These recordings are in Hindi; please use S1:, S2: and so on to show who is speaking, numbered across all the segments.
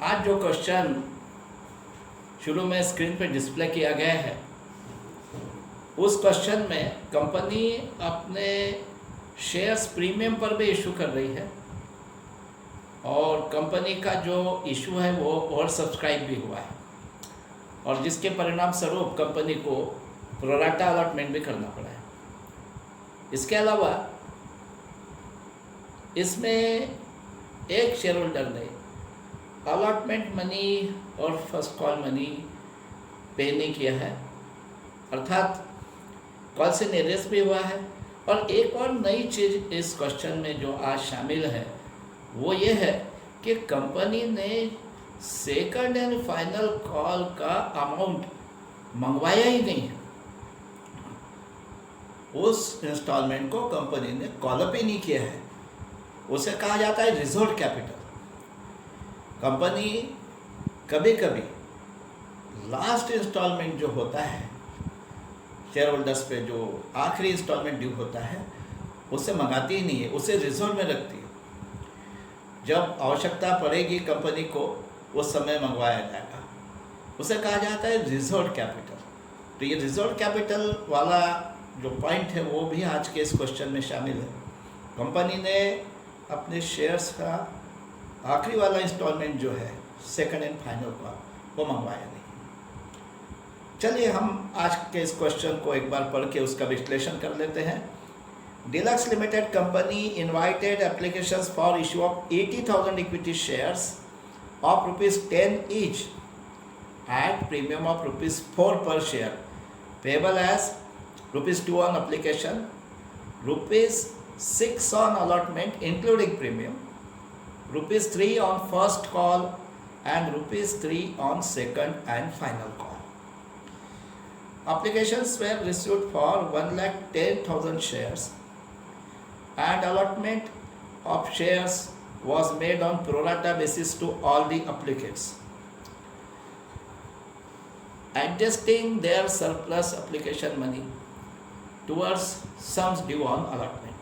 S1: आज जो क्वेश्चन शुरू में स्क्रीन पे डिस्प्ले किया गया है, उस क्वेश्चन में कंपनी अपने शेयर्स प्रीमियम पर भी इशू कर रही है और कंपनी का जो इशू है वो ओवर सब्सक्राइब भी हुआ है और जिसके परिणाम स्वरूप कंपनी को प्रोराटा अलॉटमेंट भी करना पड़ा है। इसके अलावा इसमें एक शेयर होल्डर ने अलॉटमेंट मनी और फर्स्ट कॉल मनी पे नहीं किया है, अर्थात कॉल से निरस्त भी हुआ है। और एक और नई चीज़ इस क्वेश्चन में जो आज शामिल है वो ये है कि कंपनी ने सेकंड एंड फाइनल कॉल का अमाउंट मंगवाया ही नहीं है। उस इंस्टॉलमेंट को कंपनी ने कॉल अप ही नहीं किया है। उसे कहा जाता है रिजर्व कैपिटल। कंपनी कभी कभी लास्ट इंस्टॉलमेंट जो होता है शेयर होल्डर्स पे, जो आखिरी इंस्टॉलमेंट ड्यू होता है, उसे मंगाती ही नहीं है, उसे रिजर्व में रखती है। जब आवश्यकता पड़ेगी कंपनी को उस समय मंगवाया जाएगा। उसे कहा जाता है रिजर्व कैपिटल। तो ये रिजर्व कैपिटल वाला जो पॉइंट है वो भी आज के इस क्वेश्चन में शामिल है। कंपनी ने अपने शेयर्स का आखिरी वाला इंस्टॉलमेंट जो है सेकंड एंड फाइनल का, वो मंगवाया नहीं। चलिए हम आज के इस क्वेश्चन को एक बार पढ़ के उसका विश्लेषण कर लेते हैं। Deluxe limited company invited applications for issue of 80,000 equity shares of ₹10 each at premium of ₹4 per share, payable as ₹2 on application, ₹6 on allotment including premium, ₹3 on first call and ₹3 on second and final call. Applications were received for 110,000 shares and allotment of shares was made on pro rata basis to all the applicants, adjusting their surplus application money towards sums due on allotment.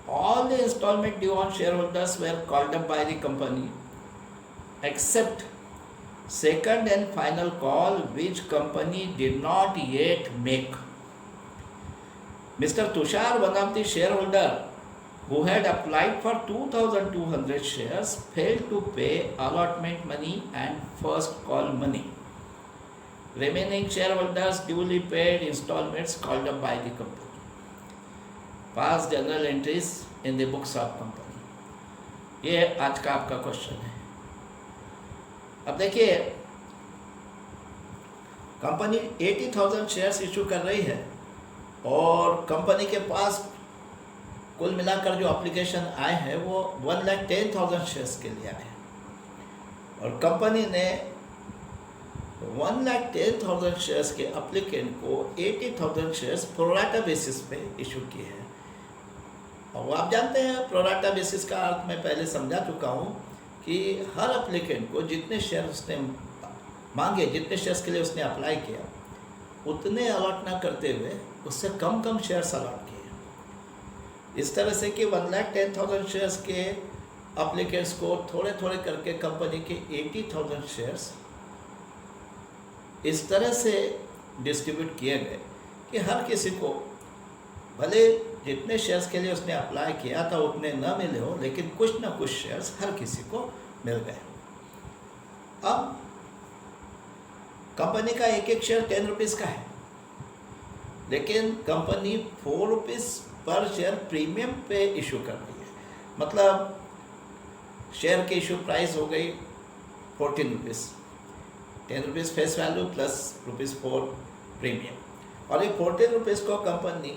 S1: All the installment due on shareholders were called up by the company except second and final call, which company did not yet make. Mr. Tushar, one of the shareholder who had applied for 2,200 shares, failed to pay allotment money and first call money. Remaining shareholders duly paid installments called up by the company. Past journal entries in the books of company. ये आज का आपका क्वेश्चन है। अब देखिए, कंपनी 80,000 शेयर्स इशू कर रही है और कंपनी के पास कुल मिलाकर जो एप्लीकेशन आए हैं वो 110,000 शेयर्स के लिए आए हैं और कंपनी ने 110,000 शेयर्स के एप्लीकेंट को 80,000 शेयर्स प्रोराटा बेसिस पे इशू किए हैं। और आप जानते हैं प्रोराटा बेसिस का अर्थ मैं पहले समझा चुका हूँ कि हर एप्लीकेंट को जितने शेयर उसने मांगे, जितने शेयर्स के लिए उसने अप्लाई किया, उतने अलॉट ना करते हुए उससे कम कम शेयर्स अलॉट किए। इस तरह से कि 110,000 शेयर्स के एप्लीकेंट्स को थोड़े थोड़े करके कंपनी के 80,000 शेयर्स इस तरह से डिस्ट्रीब्यूट किए गए कि हर किसी को, भले जितने शेयर्स के लिए उसने अप्लाई किया था उतने न मिले हो, लेकिन कुछ ना कुछ शेयर्स हर किसी को मिल गए। अब कंपनी का एक एक शेयर 10 रुपीज़ का है, लेकिन कंपनी 4 रुपीज़ पर शेयर प्रीमियम पे इशू कर रही है। मतलब शेयर की इशू प्राइस हो गई 14 rupees, 10 rupees face value plus ₹4 premium. और ये 14 रुपीज़ को कंपनी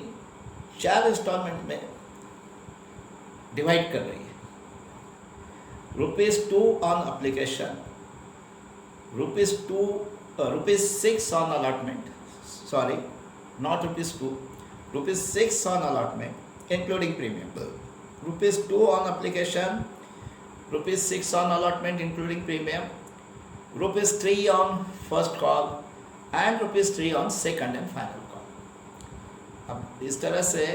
S1: 4 इंस्टॉलमेंट में डिवाइड कर रही है। ₹2 on application, ₹6 on allotment, sorry not ₹2, ₹6 on allotment including premium, ₹2 on application, ₹6 on allotment including premium, ₹3 on first call and ₹3 on second and final call. अब इस तरह से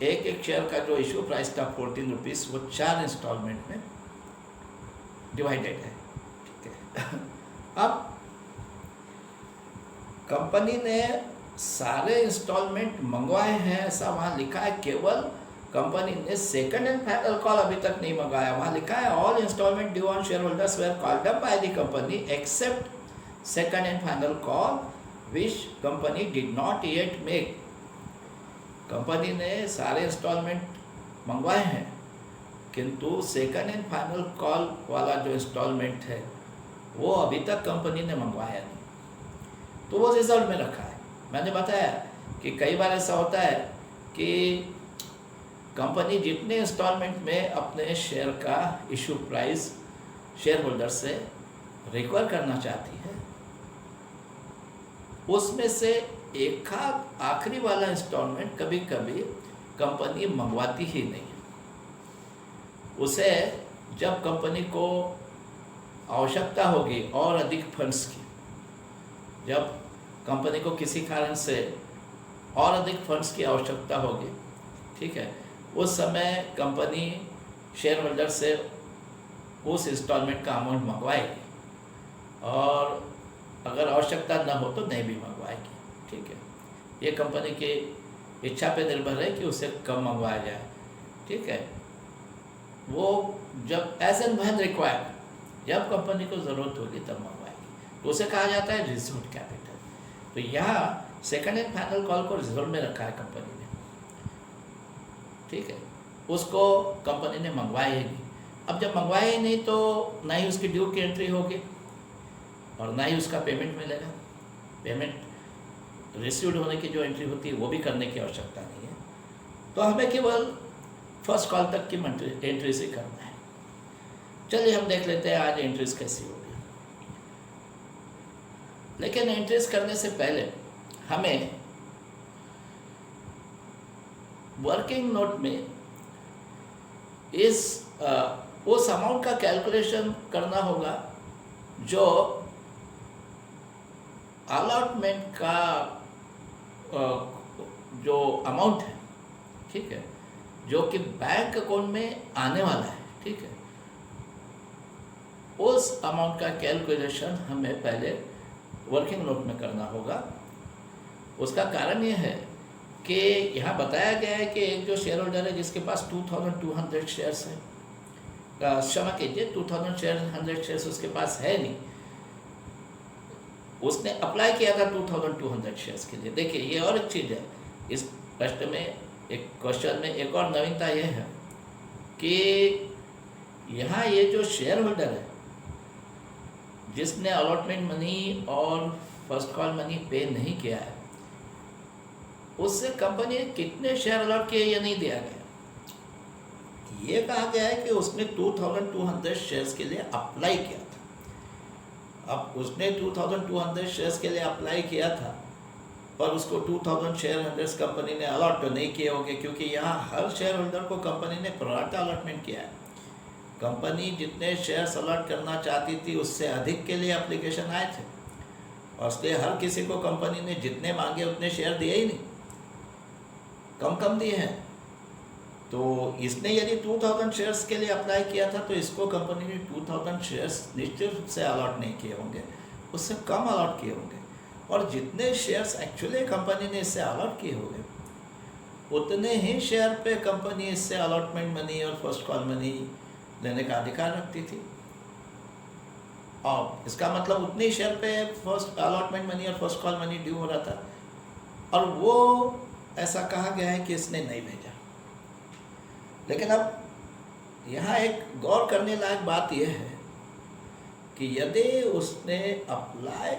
S1: एक एक शेयर का जो इशू प्राइस था 14 रुपीज़, वो 4 इंस्टॉलमेंट में डिवाइडेड है, ठीक है। अब कंपनी ने सारे इंस्टॉलमेंट मंगवाए हैं ऐसा वहाँ लिखा है, केवल कंपनी ने सेकंड एंड फाइनल कॉल अभी तक नहीं मंगाया। वहाँ लिखा है all installment due on share holders were called up by the company except second and final call which company did not yet make. कंपनी ने सारे इंस्टॉलमेंट मंगवाए हैं, किंतु सेकंड एंड फाइनल कॉल वाला जो इंस्टॉलमेंट है वो अभी तक कंपनी ने मंगवाया नहीं, तो वो रिजल्ट में रखा है। मैंने बताया कि कई बार ऐसा होता है कि कंपनी जितने इंस्टॉलमेंट में अपने शेयर का इशू प्राइस शेयर होल्डर से रिकवर करना चाहती है, उसमें से एक आखिरी वाला इंस्टॉलमेंट कभी कभी कंपनी मंगवाती ही नहीं। उसे जब कंपनी को आवश्यकता होगी और अधिक फंड्स की, जब कंपनी को किसी कारण से और अधिक फंड्स की आवश्यकता होगी, ठीक है, उस समय कंपनी शेयर होल्डर से उस इंस्टॉलमेंट का अमाउंट मंगवाएगी, और अगर आवश्यकता न हो तो नहीं भी मंगवाएगी, ठीक है। ये कंपनी की इच्छा पे निर्भर है कि उसे कब मंगवाया जाए, ठीक है। वो जब एज एंड व्हेन रिक्वायर्ड, जब कंपनी को ज़रूरत होगी तब मंगवाएगी, तो उसे कहा जाता है रिजर्व कैपिटल। तो यहाँ सेकंड एंड फाइनल कॉल को रिजर्व में रखा है कंपनी ने, ठीक है। उसको कंपनी ने मंगवाया ही नहीं। अब जब मंगवाया ही नहीं तो ना ही उसकी ड्यू की एंट्री होगी और ना ही उसका पेमेंट मिलेगा। पेमेंट रिसीव्ड होने की जो एंट्री होती है वो भी करने की आवश्यकता नहीं है। तो हमें केवल फर्स्ट कॉल तक की एंट्रीज ही करना है। चलिए हम देख लेते हैं आज एंट्रीज कैसी होगी। लेकिन एंट्रीज करने से पहले हमें वर्किंग नोट में उस अमाउंट का कैलकुलेशन करना होगा जो अलॉटमेंट का जो अमाउंट है, ठीक है, जो कि बैंक अकाउंट में आने वाला है, ठीक है। उस अमाउंट का कैलकुलेशन हमें पहले वर्किंग नोट में करना होगा। उसका कारण ये है कि यहाँ बताया गया है कि एक जो शेयर होल्डर है जिसके पास 2200 शेयर्स है, क्षमा कीजिए 2200 शेयर्स उसके पास है नहीं, उसने अप्लाई किया था 2200 शेयर्स के लिए। देखिए ये और एक चीज़ है, इस प्रश्न में एक क्वेश्चन में एक और नवीनता यह है कि यहाँ ये जो शेयर होल्डर है जिसने अलॉटमेंट मनी और फर्स्ट कॉल मनी पे नहीं किया है, उससे कंपनी ने कितने शेयर अलॉट किए ये नहीं दिया गया। ये कहा गया है कि उसने 2200 शेयर्स के लिए अप्लाई किया था। अब उसने 2200 शेयर्स के लिए अप्लाई किया था पर उसको 2000 शेयर होल्डर्स कंपनी ने अलॉट तो नहीं किए होंगे, क्योंकि यहाँ हर शेयर होल्डर को कंपनी ने प्रोराटा अलॉटमेंट किया है। कंपनी जितने शेयर्स अलॉट करना चाहती थी उससे अधिक के लिए एप्लीकेशन आए थे, और इसलिए हर किसी को कंपनी ने जितने मांगे उतने शेयर दिए ही नहीं, कम दिए हैं। तो इसने यदि 2000 शेयर्स के लिए अप्लाई किया था तो इसको कंपनी ने 2000 शेयर्स निश्चित रूप से अलॉट नहीं किए होंगे, उससे कम अलॉट किए होंगे। और जितने शेयर्स एक्चुअली कंपनी ने इससे अलॉट किए होंगे उतने ही शेयर पे कंपनी इससे अलॉटमेंट मनी और फर्स्ट कॉल मनी लेने का अधिकार रखती थी, और इसका मतलब उतने शेयर पे फर्स्ट अलॉटमेंट मनी और फर्स्ट कॉल मनी ड्यू हो रहा था, और वो ऐसा कहा गया है कि इसने नहीं भेजा। लेकिन अब यहाँ एक गौर करने लायक बात यह है कि यदि उसने अप्लाई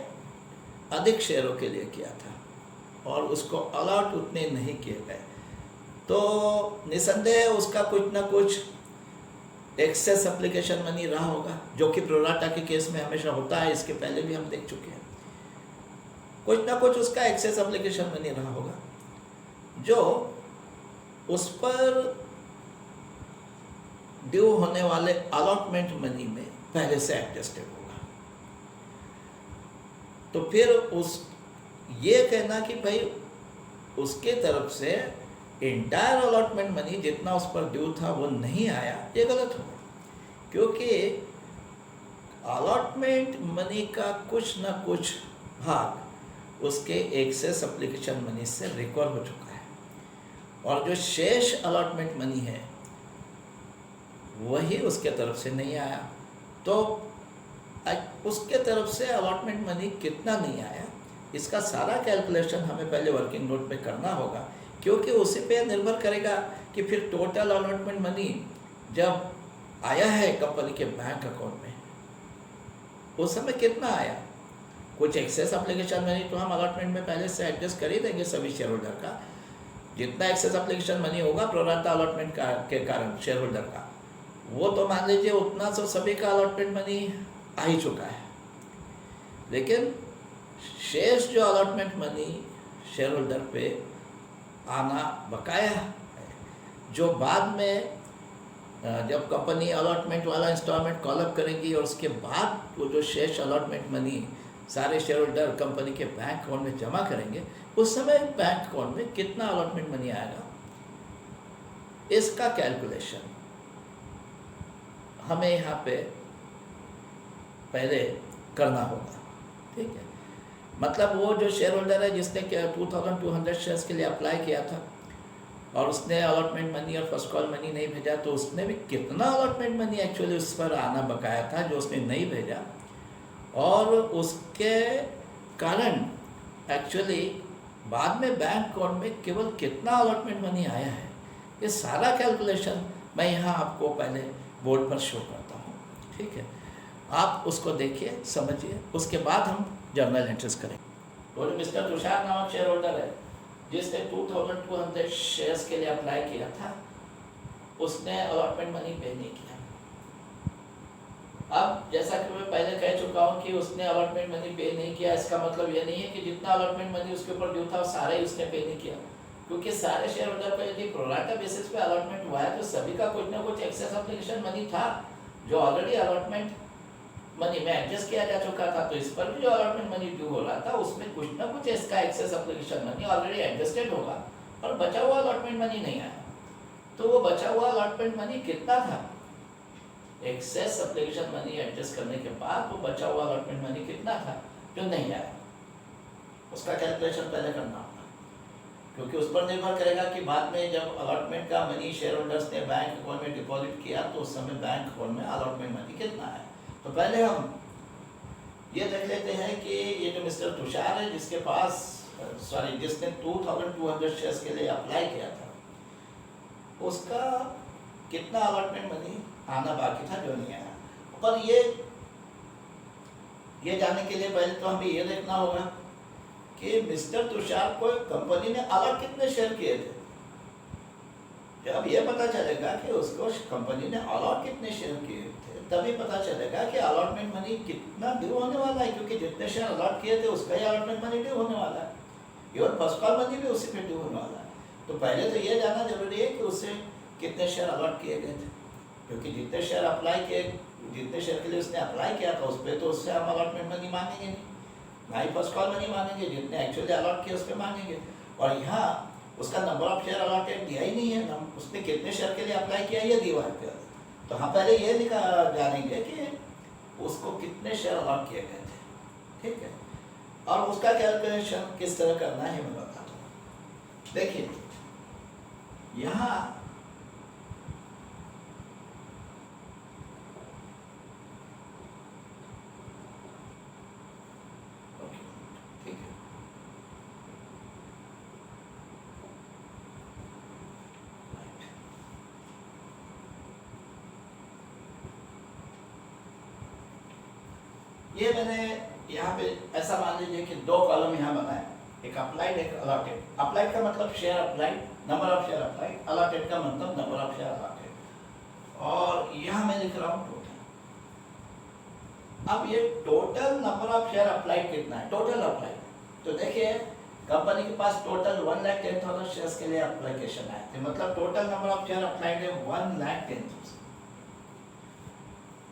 S1: अधिक शेयरों के लिए किया था और उसको अलॉट उतने नहीं किए गए, तो निसंदेह उसका कुछ ना कुछ एक्सेस एप्लीकेशन मनी रहा होगा, जो कि प्रोराटा के केस में हमेशा होता है। इसके पहले भी हम देख चुके हैं, कुछ ना कुछ उसका एक्सेस एप्लीकेशन मनी रहा होगा जो उस पर ड्यू होने वाले अलॉटमेंट मनी में पहले से एडजस्टेड होगा। तो फिर ये कहना कि भाई उसके तरफ से इंटायर अलॉटमेंट मनी जितना उस पर ड्यू था वो नहीं आया, ये गलत होगा, क्योंकि अलॉटमेंट मनी का कुछ ना कुछ भाग उसके एक्सेस एप्लीकेशन मनी से रिकवर हो चुका है, और जो शेष अलॉटमेंट मनी है वही उसके तरफ से नहीं आया। तो उसके तरफ से अलॉटमेंट मनी कितना नहीं आया, इसका सारा कैलकुलेशन हमें पहले वर्किंग नोट में करना होगा, क्योंकि उसी पे निर्भर करेगा कि फिर टोटल अलॉटमेंट मनी जब आया है कंपनी के बैंक अकाउंट में उस समय कितना आया। कुछ एक्सेस एप्लीकेशन मनी तो हम अलॉटमेंट में पहले से एडजस्ट कर ही देंगे सभी शेयर होल्डर का, जितना एक्सेस एप्लीकेशन मनी होगा प्रोराटा अलॉटमेंट के कारण शेयर होल्डर का, वो तो मान लीजिए उतना तो सभी का अलॉटमेंट मनी आ ही चुका है। लेकिन शेष जो अलॉटमेंट मनी शेयर होल्डर पे आना बकाया है, जो बाद में जब कंपनी अलॉटमेंट वाला इंस्टॉलमेंट कॉलअप करेगी और उसके बाद वो जो शेष अलॉटमेंट मनी सारे शेयर होल्डर कंपनी के बैंक अकाउंट में जमा करेंगे, उस समय बैंक अकाउंट में कितना अलॉटमेंट मनी आएगा, इसका कैलकुलेशन हमें यहाँ पे पहले करना होगा। ठीक है, मतलब वो जो शेयर होल्डर है जिसने 2200 शेयर्स के लिए अप्लाई किया था और उसने अलॉटमेंट मनी और फर्स्ट कॉल मनी नहीं भेजा, तो उसने भी कितना अलॉटमेंट मनी एक्चुअली उस पर आना बकाया था जो उसने नहीं भेजा, और उसके कारण एक्चुअली बाद में बैंक अकाउंट में केवल कितना अलॉटमेंट मनी आया है, ये सारा कैलकुलेशन मैं यहाँ आपको पहले बोर्ड पर शो करता हूँ। ठीक है, आप उसको देखिए, समझिए, उसके बाद हम जर्नल एंट्रीज करेंगे। तो मिस्टर तुषार नामक शेयर होल्डर है जिसने 2200 शेयर्स के लिए अप्लाई किया था, उसने अलॉटमेंट मनी पे नहीं किया। अब जैसा कि मैं पहले कह चुका हूँ कि उसने अलॉटमेंट मनी पे नहीं किया, इसका मतलब ये नहीं है कि जितना अलॉटमेंट मनी उसके ऊपर ड्यू था सारा ही उसने पे नहीं किया, क्योंकि सारे शेयर होल्डर को यदि प्रोराटा बेसिस पे अलॉटमेंट हुआ है तो सभी का कुछ ना कुछ एक्सेस एप्लीकेशन मनी था जो ऑलरेडी अलॉटमेंट मनी में एडजस्ट किया जा चुका था। तो इस पर भी जो अलॉटमेंट मनी ड्यू हो रहा था उसमें कुछ ना कुछ इसका excess application money already adjusted होगा, और बचा हुआ अलॉटमेंट मनी नहीं आया। तो वो बचा हुआ अलॉटमेंट मनी कितना था, एक्सेस एप्लीकेशन मनी एडजस्ट करने के बाद वो बचा हुआ अलॉटमेंट मनी कितना था जो नहीं आया, उसका कैलकुलेशन पहले करना होगा, क्योंकि उस पर निर्भर करेगा कि बाद में जब अलॉटमेंट का मनी शेयर होल्डर्स ने बैंक अकाउंट में डिपॉजिट किया तो उस समय बैंक अकाउंट में अलॉटमेंट मनी कितना है। तो पहले हम ये देख लेते हैं कि ये जो मिस्टर तुषार है जिसने 2200 शेयर्स के लिए अप्लाई किया था, उसका कितना अलॉटमेंट मनी आना बाकी था जो नहीं आया। पर ये जानने के लिए पहले तो हमें ये देखना होगा कि मिस्टर तुषार को कंपनी ने अलॉट कितने शेयर किए थे। जब ये पता चलेगा कि उसको कंपनी ने अलॉट कितने शेयर किए थे, तभी पता चलेगा कि अलॉटमेंट मनी कितना ड्यू होने वाला है, क्योंकि जितने शेयर अलॉट किए थे उसका ही अलॉटमेंट मनी ड्यू होने वाला है, इवन फर्स्ट कॉल मनी भी उसी पे ड्यू होने वाला है। तो पहले तो ये जानना जरूरी है कि उसे कितने शेयर अलॉट किए गए थे, क्योंकि जितने शेयर के लिए उसने अप्लाई किया था उस पर तो उससे हम अलॉटमेंट मनी मांगेंगे नहीं, ना ही फर्स्ट कॉल मनी मांगेंगे, जितने एक्चुअली अलॉट किए उस पर मांगेंगे। और यहाँ उसका नंबर ऑफ शेयर अलॉटेड दिया ही नहीं है, उसने कितने शेयर के लिए अप्लाई किया ये दिया है। तो हम पहले ये जानेंगे कि उसको कितने शेयर अलॉट किए गए थे। ठीक है, और उसका कैलकुलेशन किस तरह करना है मैं बताता हूँ। देखिए यहाँ ये मैंने यहाँ पे ऐसा मान लीजिए कि दो कॉलम यहाँ बनाए, एक अप्लाइड एक अलॉटेड। अप्लाइड का मतलब share applied, number of share applied, allotted का मतलब नंबर ऑफ शेयर अलॉटेड। और यहाँ मैं लिख रहा हूँ टोटल। अब ये total number of share applied कितना है, टोटल अप्लाइड। तो देखिए कंपनी के पास टोटल 1,10,000 शेयर्स के लिए एप्लीकेशन आए थे, मतलब total number of share applied है 1,10,000।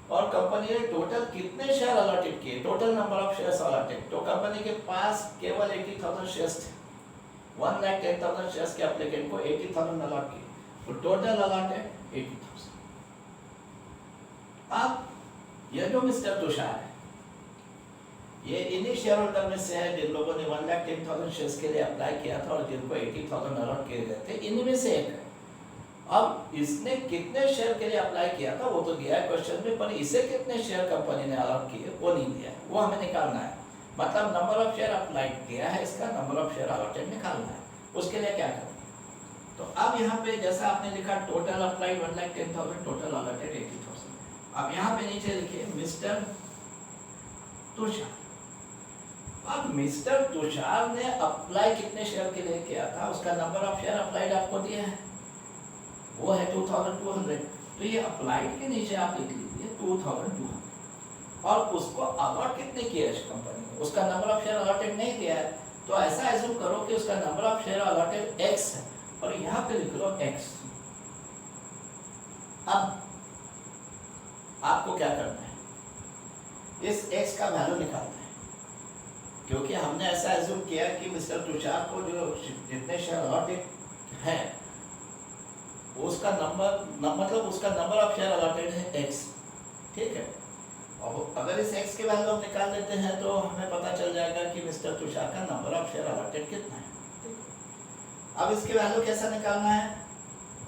S1: और कंपनी ने टोटल कितने शेयर अलॉटेड किए, total number of shares allotted, तो कंपनी के पास केवल 80,000 शेयर्स थे। 1,10,000 शेयर्स के एप्लीकेंट को 80,000 अलॉट किए, तो टोटल अलॉटेड 80,000। अब ये जो मिस्टर तुषार है, ये इन्हीं शेयर होल्डर में से है जिन लोगों ने 1,10,000 शेयर्स के लिए अप्लाई किया था और जिनको 80,000 अलॉट किए गए थे, इन्हीं में से एक है। अब इसने कितने शेयर के लिए अप्लाई किया था वो तो दिया है क्वेश्चन में, पर इसे कितने शेयर कंपनी ने अलॉट किए वो नहीं दिया है, वो हमें निकालना है। मतलब नंबर ऑफ शेयर अप्लाई किया है, इसका नंबर ऑफ शेयर अलॉटेड निकालना है। उसके लिए क्या करें, तो अब यहाँ पे जैसा आपने लिखा टोटल अप्लाइड 1,10,000, टोटल अलॉटेड 80,000। अब यहाँ पे नीचे लिखिए मिस्टर तुषार। अब मिस्टर तुषार ने अप्लाई कितने शेयर के लिए किया था, उसका नंबर ऑफ शेयर अप्लाइड आपको दिया है, वो है 2,200। तो ये अप्लाइड के नीचे आप लिख लीजिए 2,200। और उसको अलॉट कितने किया है कंपनी ने, उसका नंबर ऑफ शेयर अलॉटेड नहीं दिया है, तो ऐसा एज्यूम करो कि उसका number of share allotted x है और यहाँ पे लिख लो x। अब आपको क्या करना है, इस x का वैल्यू निकालना है, क्योंकि हमने ऐसा एज्यूम किया कि मिस्टर तुषार को जो जितने शेयर अलॉटेड है उसका मतलब उसका नंबर ऑफ शेयर अलॉटेड है x, ठीक है। और अगर इस x के वैल्यू हम निकाल लेते हैं तो हमें पता चल जाएगा कि मिस्टर तुषार का नंबर ऑफ शेयर अलॉटेड कितना है। अब इसके वैल्यू कैसा निकालना है,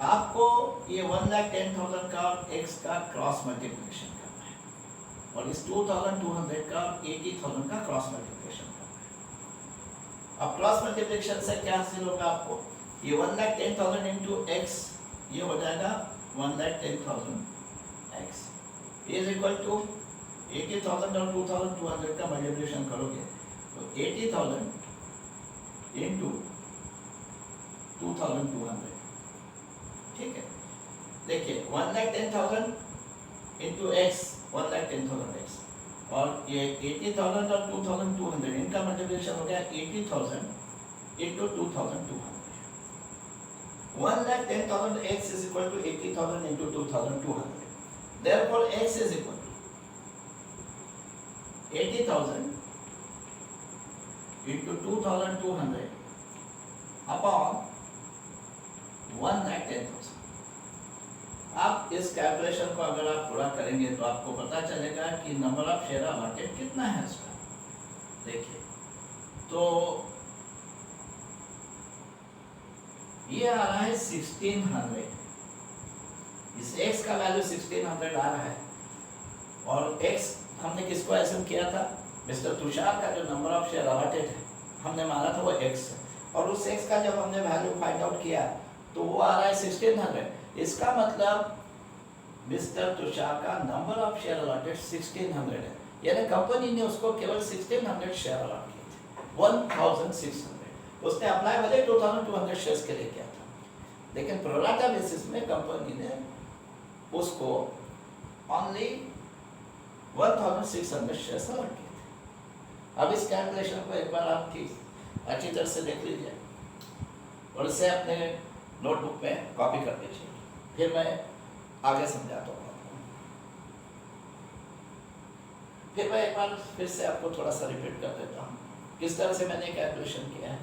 S1: आपको ये 1,10,000 का और x का क्रॉस मल्टीप्लिकेशन करना है और इस 2,200 का और 80,000 का क्रॉस मल्टीप्लिकेशन करना है। अब क्रॉस मल्टीप्लिकेशन से क्या हासिल होगा आपको, ये 1,10,000 इंटू x, ये हो जाएगा 1,10,000 x इज इक्वल टू 80,000 और 2,200 का मल्टीप्लिकेशन करोगे तो 80,000 इंटू 2,200, ठीक है। देखिए 1,10,000 इंटू x 1,10,000 x और ये 80,000 और 2,200 इनका मल्टीप्लिकेशन हो गया 80,000 into 2,200। 1,10,000 x is equal to 80,000 into 2,200. Therefore, x is equal to 80,000 into 2,200 upon 1,10,000. आप इस कैलकुलेशन को अगर आप पूरा करेंगे तो आपको पता चलेगा कि नंबर ऑफ शेयर अलॉटेड कितना है इसका। देखिए तो ये आ रहा है 1600, इस x का वैल्यू 1600 आ रहा है और x हमने किसको एज्यूम किया था, मिस्टर तुषार का जो नंबर ऑफ शेयर अलॉटेड है हमने माना था वो x है और उस x का जब हमने वैल्यू फाइंड आउट किया तो वो आ रहा है 1600। इसका मतलब मिस्टर तुषार का नंबर ऑफ शेयर अलॉटेड 1600 है, यानी कंपनी ने उसको केवल 1600 शेयर अलॉट किए थे, 1600। उसने अप्लाई भले 2,200 शेयर्स के लिए किया था, लेकिन प्रोराटा बेसिस में कंपनी ने उसको ओनली 1,600 शेयर्स अलॉट किए थे। अब इस कैलकुलेशन को एक बार आप अच्छी तरह से देख लीजिए और इसे अपने नोटबुक में कॉपी कर लीजिए, फिर मैं आगे समझाता हूँ आपको। फिर मैं एक बार फिर से आपको थोड़ा सा रिपीट कर देता हूँ किस तरह से मैंने कैलकुलेशन किया है।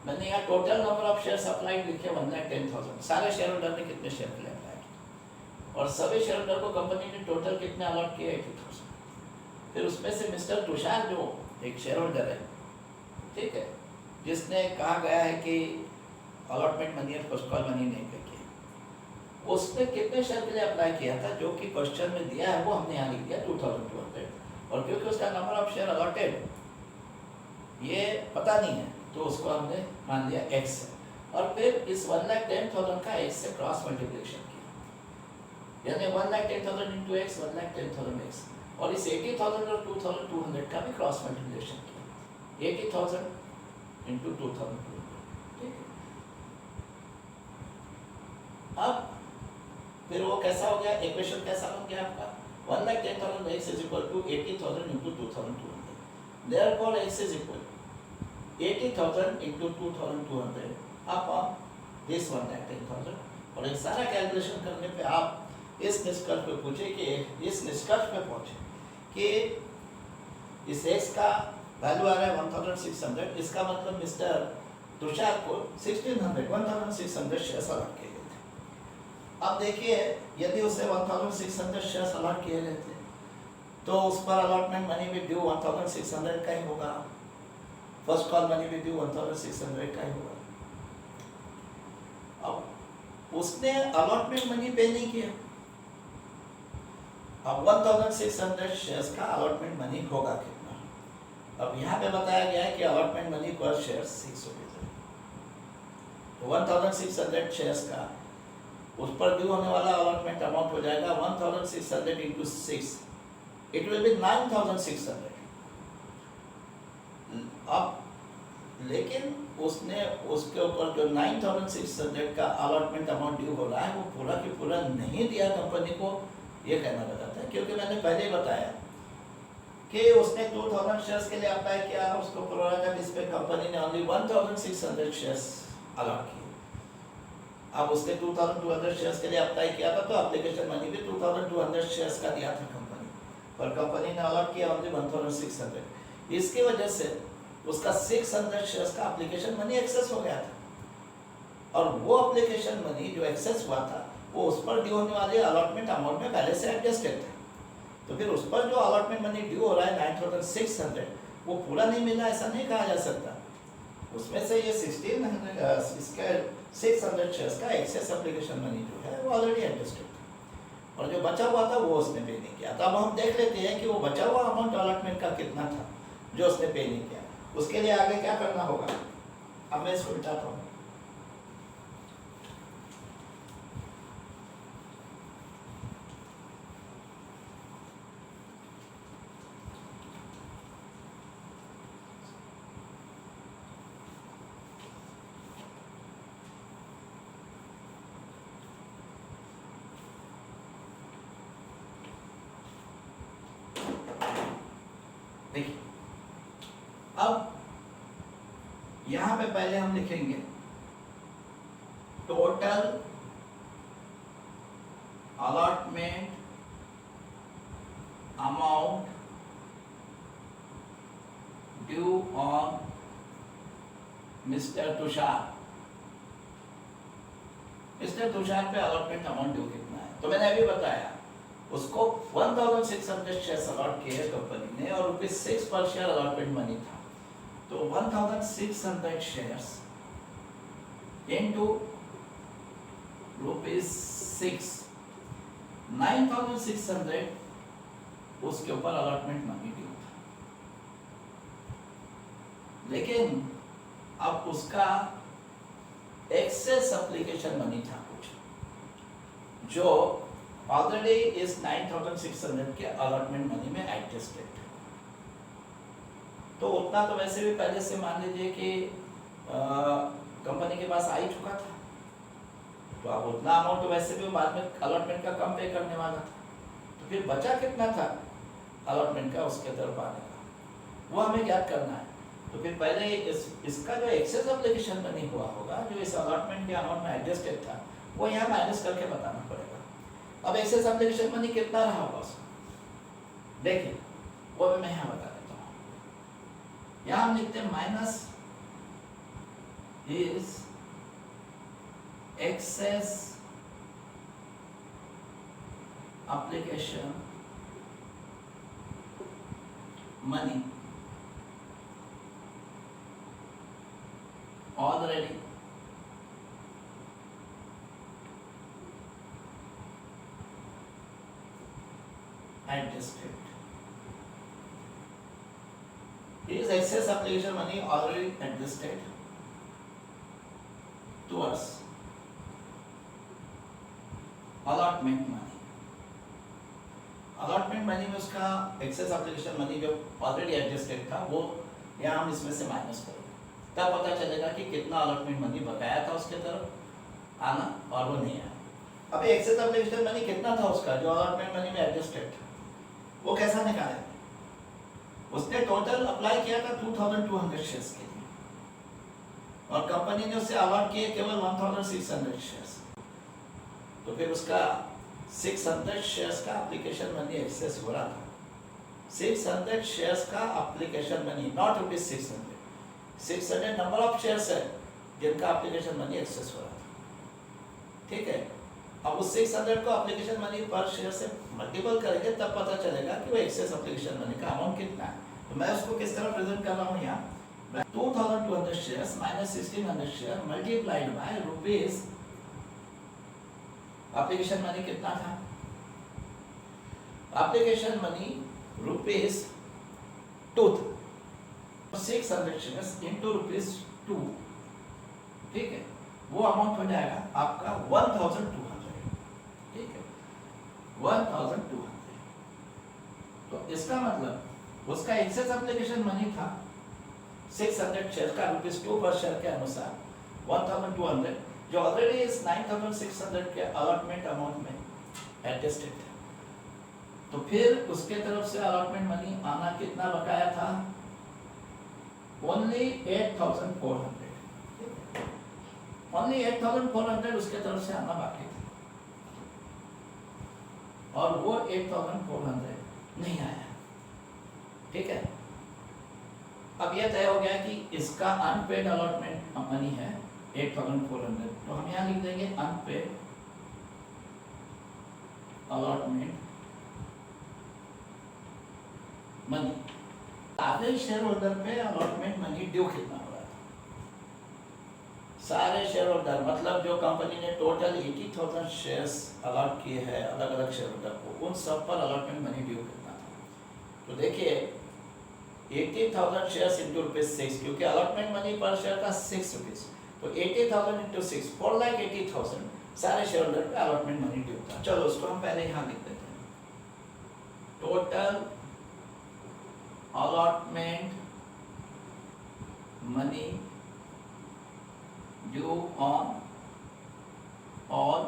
S1: मैंने यहाँ total number of shares applied लिखे 1,10,000, सारे शेयर होल्डर ने कितने शेयर के लिए अप्लाई किए और सभी शेयर होल्डर को कंपनी ने टोटल कितने अलॉट किए 80,000। फिर उसमें से मिस्टर तुषार जो एक शेयर होल्डर है, ठीक है, जिसने कहा गया है कि अलॉटमेंट मनी और फर्स्ट कॉल मनी नहीं पे किया, उसने कितने शेयर के लिए अप्लाई किया था जो कि क्वेश्चन में दिया है वो हमने यहाँ लिख दिया 2,200 और क्योंकि उसका नंबर ऑफ शेयर अलॉटेड ये पता नहीं है तो उसको हमने मान लिया x है और फिर इस 1,10,000 का x से क्रॉस मल्टीप्लिकेशन किया, यानी 1,10,000 इंटू x 1,10,000 x और इस 80,000 और 2,200 का भी क्रॉस मल्टीप्लिकेशन किया, 80,000 इंटू 2,200, ठीक है। अब फिर वो कैसा हो गया, इक्वेशन कैसा हो गया आपका, 1,10,000 x is equal to 80,000 into 2,200. Therefore, x is equal 80,000 into 2,200 upon this 1,10,000 और एक सारा कैलकुलेशन करने पे आप इस निष्कर्ष पे पूछे कि इस निष्कर्ष पे पहुंचे कि इस x का वैल्यू आ रहा है 1,600, इसका मतलब मिस्टर तुषार को 1,600 शेयर्स अलॉट किए गए थे। अब देखिए यदि उसे 1,600 शेयर्स अलॉट किए गए थे तो उस पर अलॉटमेंट मनी भी ड्यू 1600 का ही होगा, फर्स्ट कॉल मनी भी ड्यू 1600 का ही होगा। अब उसने अलॉटमेंट मनी पे नहीं किया, अब 1600 शेयर्स का अलॉटमेंट मनी होगा कितना? अब यहाँ पे बताया गया है कि allotment money per share 6 rupees है, तो 1600 शेयर्स का उस पर ड्यू होने वाला अलॉटमेंट अमाउंट हो जाएगा 1600 इंटू 6, इट विल बी 9600। अब लेकिन उसने उसके ऊपर जो 9600 का अलॉटमेंट अमाउंट ड्यू हो रहा है वो पूरा की पूरा नहीं दिया कंपनी को, ये कहना लगाता है। क्योंकि मैंने पहले ही बताया कि उसने 2000 शेयर्स के लिए अप्लाई किया, उसको प्रोराटा बेस पे कंपनी ने ओनली 1600 शेयर्स अलॉट किए। अब उसने 2200 शेयर्स के लिए अप्लाई किया था, तो एप्लीकेशन मनी भी 2200 शेयर्स का दिया था कंपनी, पर कंपनी ने अलॉट किया ओनली 1600। इसकी वजह से उसका 600 शेयर्स का एप्लीकेशन मनी एक्सेस हो गया था, और वो एप्लीकेशन मनी जो एक्सेस हुआ था वो उस पर ड्यू होने वाले अलॉटमेंट अमाउंट में पहले से एडजस्टेड था। तो फिर उस पर जो अलॉटमेंट मनी ड्यू हो रहा है 9600, वो पूरा नहीं मिला ऐसा नहीं कहा जा सकता। उसमें से ये 1600 इसका 600 शेयर्स का एक्सेस एप्लीकेशन मनी जो है वो ऑलरेडी एडजस्टेड था, और जो बचा हुआ था वो उसने पे नहीं किया था। अब हम देख लेते हैं कि वो बचा हुआ अमाउंट अलॉटमेंट का कितना था जो उसने पे नहीं किया। उसके लिए आगे क्या करना होगा, अब मैं इसको मिटाता हूँ। देखिए, अब यहां पे पहले हम लिखेंगे total allotment amount due on mister Tushar. Mister Tushar पे अलॉटमेंट अमाउंट ड्यू कितना है? तो मैंने अभी बताया उसको 1600 शेयर्स अलॉट किए कंपनी ने, और ₹6 पर शेयर अलॉटमेंट मनी था। तो 1600 शेयर्स इनटू ₹6, 9600 उसके ऊपर अलॉटमेंट मनी ड्यू था। लेकिन अब उसका एक्सेस एप्लीकेशन मनी था कुछ, जो ऑलरेडी इस 9600 के अलॉटमेंट मनी में एडजस्टेड। तो उतना तो वैसे भी पहले से मान लीजिए कि कंपनी के पास आ ही चुका था, तो अब उतना अमाउंट तो वैसे भी बाद में अलॉटमेंट का कम पे करने वाला था। तो फिर बचा कितना था अलॉटमेंट का उसके तरफ आने का, वो हमें ज्ञात करना है। तो फिर पहले इसका जो एक्सेस एप्लीकेशन मनी हुआ होगा जो इस अलॉटमेंट के अमाउंट में एडजस्टेड था, वो यहाँ माइनस करके बताना पड़ेगा। अब एक्सेस एप्लीकेशन मनी कितना रहा होगा उसका, देखिए वो भी मैं यहाँ बता देता हूँ। यहाँ हम लिखते हैं minus is excess application money already adjusted. Is excess application money already adjusted towards allotment money? Allotment money में उसका एक्सेस एप्लीकेशन मनी जो ऑलरेडी एडजस्टेड था वो यहाँ हम इसमें से माइनस करेंगे, तब पता चलेगा कि कितना अलॉटमेंट मनी बकाया था उसके तरफ आना और वो नहीं आया। अभी एक्सेस एप्लीकेशन मनी कितना था उसका जो अलॉटमेंट मनी में एडजस्टेड था, वो कैसा निकालेंगे? उसने टोटल अप्लाई किया था 2200 शेयर्स के लिए, और कंपनी ने उससे अलॉट किए केवल 1600 शेयर्स। तो फिर उसका 600 शेयर्स का एप्लीकेशन मनी एक्सेस हो रहा था। 600 शेयर्स का application money, not ₹600, 600 number of shares है जिनका एप्लीकेशन मनी एक्सेस हो रहा था। ठीक है, अब उस 600 को एप्लीकेशन मनी पर शेयर से मल्टीपल करेंगे तब पता चलेगा कि वो एक्सेस एप्लीकेशन मनी का अमाउंट कितना है। तो मैं उसको किस तरह प्रेजेंट कर रहा हूँ यहाँ, 2200 shares minus 1600 share multiplied by rupees, application money कितना था, एप्लीकेशन मनी रुपीज 2 था, 600 शेयर्स इंटू रुपीज 2, ठीक है, वो अमाउंट हो जाएगा आपका 1200, ठीक है, 1200। तो इसका मतलब उसका एक्सेस एप्लीकेशन मनी था 600 शेयर का ₹2 पर शेयर के अनुसार 1200, जो ऑलरेडी इस 9600 के अलॉटमेंट अमाउंट में एडजस्टेड था। तो फिर उसके तरफ से अलॉटमेंट मनी आना कितना बकाया था, ओनली 8400, ओनली 8400 उसके तरफ से आना बाकी था, और वो 8400 नहीं आया, ठीक है। अब यह तय हो गया कि इसका अनपेड अलॉटमेंट मनी है 8400, तो हम यहाँ लिख देंगे अनपेड अलॉटमेंट मनी। सारे शेयर होल्डर पे अलॉटमेंट मनी ड्यू कितना हो रहा था, सारे शेयर होल्डर मतलब जो कंपनी ने टोटल 80,000 शेयर्स अलॉट किए हैं अलग अलग शेयर होल्डर को, उन सब पर अलॉटमेंट मनी ड्यू कितना था। तो देखिए 80,000 शेयर्स इंटू ₹6, क्योंकि अलॉटमेंट मनी पर शेयर था ₹6, तो 80,000 इंटू 6 4,80,000 सारे शेयर होल्डर पे अलॉटमेंट मनी ड्यू था। चलो उसको हम पहले यहाँ लिख देते हैं, total allotment money due on all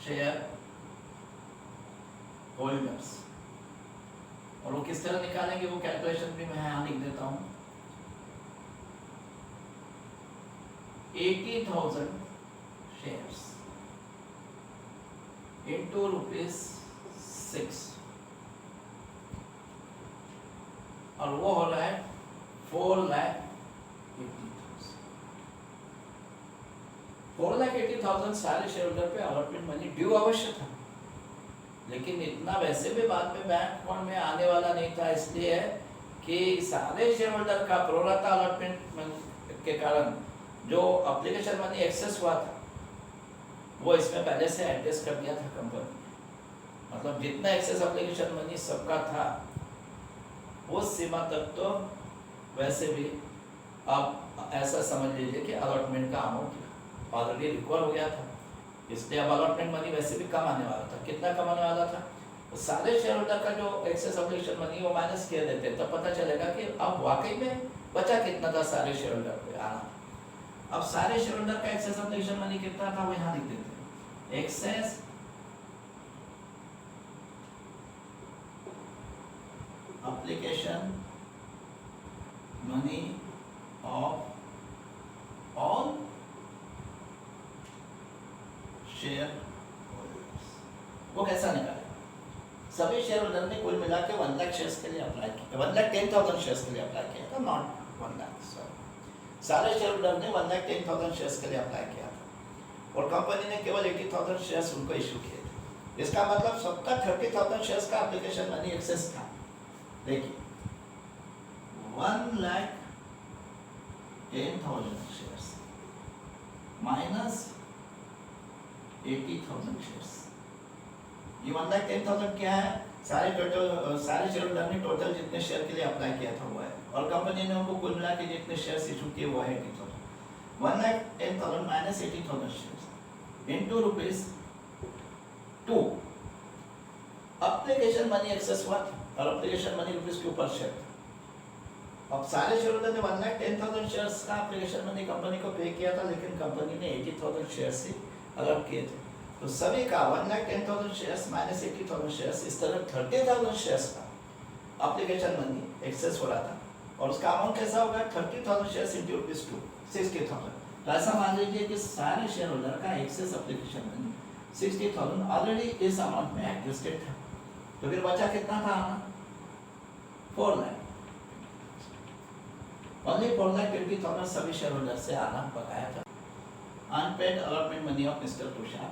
S1: share holders, और वो किस तरह निकालेंगे वो कैलकुलेशन भी मैं यहाँ लिख देता हूँ। 80,000 शेयर्स इंटू ₹6, और वो हो रहा है 4,80,000 सारे शेयर होल्डर पे अलॉटमेंट मनी ड्यू अवश्य था, लेकिन इतना वैसे भी बाद में बैंक अकाउंट में आने वाला नहीं था, इसलिए कि सारे शेयर होल्डर का प्रोराटा अलॉटमेंट के कारण जो एप्लीकेशन मनी एक्सेस हुआ था वो इसमें पहले से एडजस्ट कर दिया था कंपनी, मतलब जितना एक्सेस एप्लीकेशन मनी सबका था उस सीमा तक तो वैसे भी आप ऐसा समझ लीजिए कि अलॉटमेंट का अमाउंट ऑलरेडी रिकवर हो गया था, इसलिए अब अलॉटमेंट मनी वैसे भी कम आने वाला था। कितना कम आने वाला था, तो सारे शेयर होल्डर का जो एक्सेस एप्लीकेशन मनी वो माइनस किया देते, तब पता चलेगा कि अब वाकई में बचा कितना था सारे शेयर होल्डर पे आना। अब सारे शेयर होल्डर का एक्सेस एप्लीकेशन मनी कितना था वो यहाँ लिख देते हैं, excess application money of all shareholders. वो कैसा निकाले, सभी शेयर होल्डर ने कुल मिला के 1 लाख शेयर्स के लिए अप्लाई किया, 1,10,000 शेयर्स के लिए अप्लाई किया था, नॉट 1 लाख, सारे शेयर होल्डर ने 1,10,000 शेयर्स के लिए अप्लाई किया था, और कंपनी ने केवल 80,000 शेयर्स उनको इशू किए थे। इसका मतलब सबका 30,000 शेयर्स का एप्लीकेशन मनी एक्सेस था। देखिए 1,10,000 शेयर्स माइनस 80,000 शेयर्स, ये 1,10,000 क्या है, सारे शेयर होल्डर ने टोटल जितने शेयर के लिए अप्लाई किया था वो है, और कंपनी ने उनको कुल मिला के जितने शेयर्स इशू किए वो है 80,000। 1,10,000 minus 80,000 shares into ₹2, application money excess हुआ था और एप्लीकेशन मनी ₹2 पर शेयर था। अब सारे शेयर होल्डर ने 1,10,000 शेयर्स का एप्लीकेशन मनी कंपनी को पे किया था, लेकिन कंपनी ने 80,000 शेयर्स ही अलग किए थे, तो सभी का 1,10,000 शेयर्स माइनस 80,000 शेयर्स, इस तरह 30,000 शेयर्स का एप्लीकेशन मनी एक्सेस हो रहा था, और उसका अमाउंट कैसा होगा, 30,000 शेयर्स इंटू ₹2, 60,000। तो ऐसा मान लीजिए कि सारे शेयर होल्डर का एक्सेस एप्लीकेशन मनी 60,000 ऑलरेडी इस अमाउंट में एडजस्टेड था, तो फिर बचा कितना था आना, 4 लाख, ओनली 4,20,000 सभी शेयर होल्डर से आना बकाया था। Unpaid allotment money of mister Tushar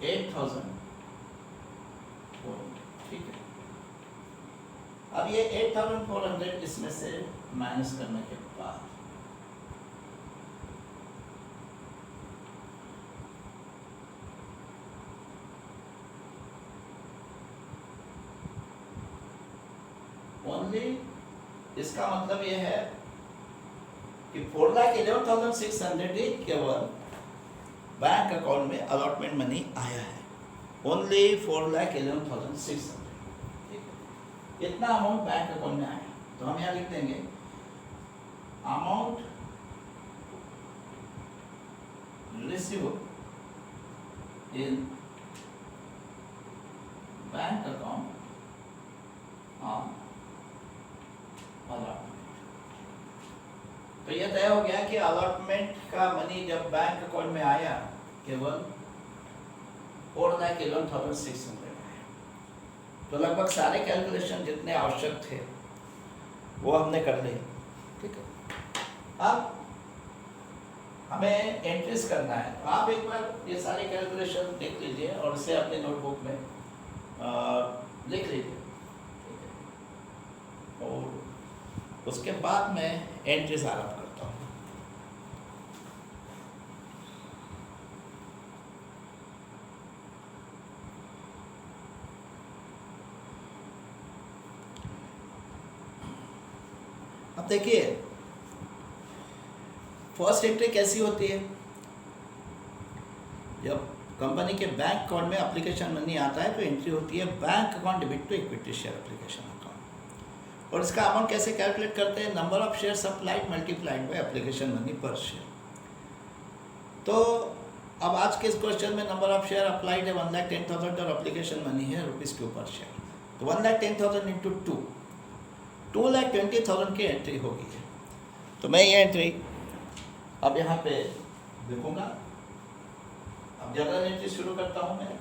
S1: 8,000, ठीक है। अब ये 8,400 इसमें से माइनस करने के बाद ओनली, इसका मतलब ये है कि 4,11,600 ही केवल बैंक अकाउंट में अलॉटमेंट मनी आया है, ओनली 4,11,600, इतना अमाउंट बैंक अकाउंट में आया। तो हम यहाँ लिख देंगे amount receive in bank account on allotment. तो ये तय हो गया कि अलॉटमेंट का मनी जब बैंक अकाउंट में आया केवल 4,11,600 आया। तो लगभग सारे कैलकुलेशन जितने आवश्यक थे वो हमने कर लिए, ठीक है। अब हमें एंट्रीज करना है, तो आप एक बार ये सारे कैलकुलेशन देख लीजिए और इसे अपने नोटबुक में लिख लीजिए, ठीक है। और उसके बाद मैं एंट्रीज आरंभ करता हूँ। अब देखिए फर्स्ट एंट्री कैसी होती है, जब कंपनी के बैंक अकाउंट में एप्लीकेशन मनी आता है तो एंट्री होती है bank account debit to equity share application account. और इसका अमाउंट कैसे कैलकुलेट करते हैं, number of share supplied multiplied by application money per share. तो अब आज के इस क्वेश्चन में नंबर ऑफ शेयर अप्लाइड है 1,10,000 और एप्लीकेशन मनी है ₹2 पर शेयर। तो 1,10,000 इंटू 2,20,000 की एंट्री होगी। तो मैं ये एंट्री अब यहाँ पे लिखूंगा। अब जनरल एंट्री शुरू करता हूँ मैं।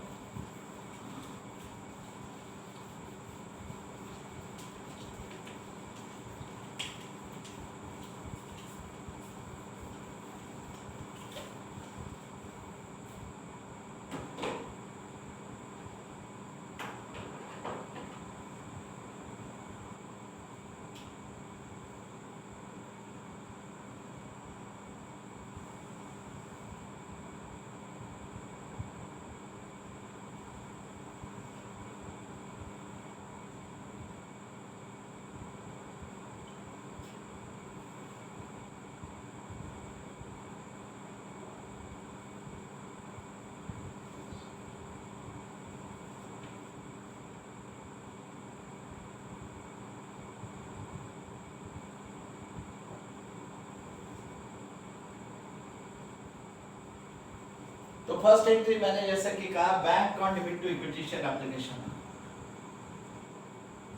S1: तो फर्स्ट एंट्री मैंने जैसे कि कहा bank account debit to equity share application,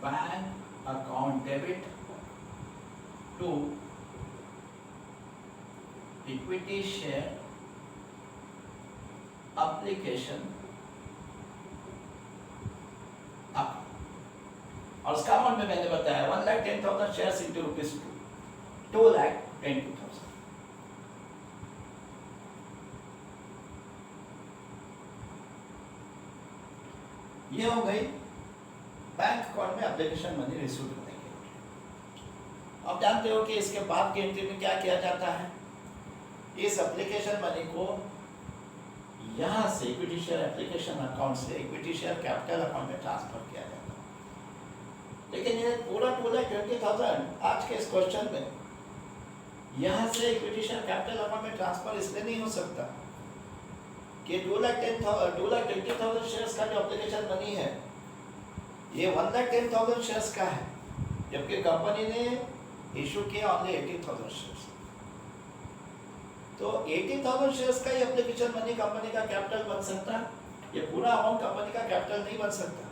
S1: bank account debit to equity share application और उसका अमाउंट में मैंने बताया 1,10,000 शेयर्स इंटू ₹2, 2,10,000। ये हो गई बैंक अकाउंट में एप्लीकेशन मनी रिसीव करने की। आप जानते हो कि इसके बाद की एंट्री में क्या किया जाता है, इस एप्लीकेशन मनी को यहाँ से इक्विटी शेयर एप्लीकेशन अकाउंट से इक्विटी शेयर कैपिटल अकाउंट में ट्रांसफर किया जाता है। लेकिन ये पूरा 2,20,000 आज के इस क्वेश्चन में यहाँ से इक्विटी शेयर कैपिटल अकाउंट में ट्रांसफर इसलिए नहीं हो सकता कि 2,20,000 शेयर्स का जो एप्लीकेशन मनी है ये 1,10,000 शेयर्स का है, जबकि कंपनी ने इशू किया ओनली 80,000 शेयर्स। तो 80,000 शेयर्स का ये एप्लीकेशन मनी कंपनी का कैपिटल बन सकता है, ये पूरा अमाउंट कंपनी का कैपिटल नहीं बन सकता।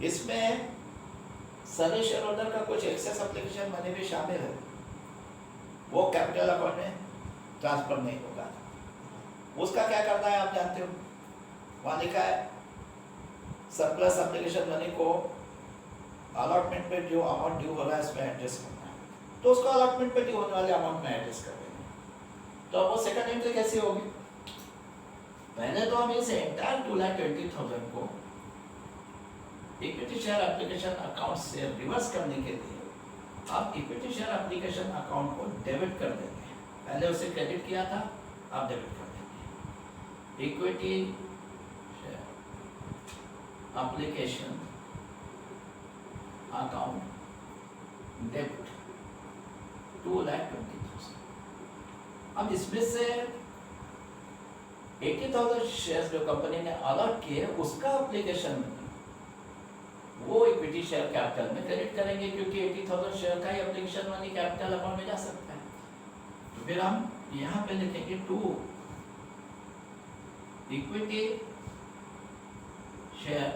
S1: इसमें सारे शेयर होल्डर का कुछ एक्सेस एप्लीकेशन मनी भी शामिल है, वो कैपिटल अकाउंट में ट्रांसफर नहीं होगा। उसका क्या करना है आप जानते हो, वहाँ लिखा है सरप्लस एप्लीकेशन मनी को अलॉटमेंट पे जो अमाउंट ड्यू हो रहा है इसमें एडजस्ट करना है। तो उसको अलॉटमेंट पे ड्यू होने वाले अमाउंट में एडजस्ट कर देंगे। तो अब वो सेकंड एंट्री कैसी होगी? पहले तो हम इस एंटायर 2,20,000 को इक्विटी शेयर एप्लीकेशन अकाउंट से रिवर्स करने के लिए आप इक्विटी शेयर एप्लीकेशन अकाउंट को डेबिट कर देंगे। पहले उसे क्रेडिट किया था, आप डेबिट कर देंगे। Equity share application account debit 2,20,000। अब इसमें से 80,000 शेयर्स जो कंपनी ने अलॉट किए उसका एप्लीकेशन वो इक्विटी शेयर कैपिटल में क्रेडिट करेंगे, क्योंकि 80,000 शेयर का ही एप्लीकेशन मनी कैपिटल अकाउंट में जा सकता है। तो फिर हम यहाँ पे लिखेंगे to equity share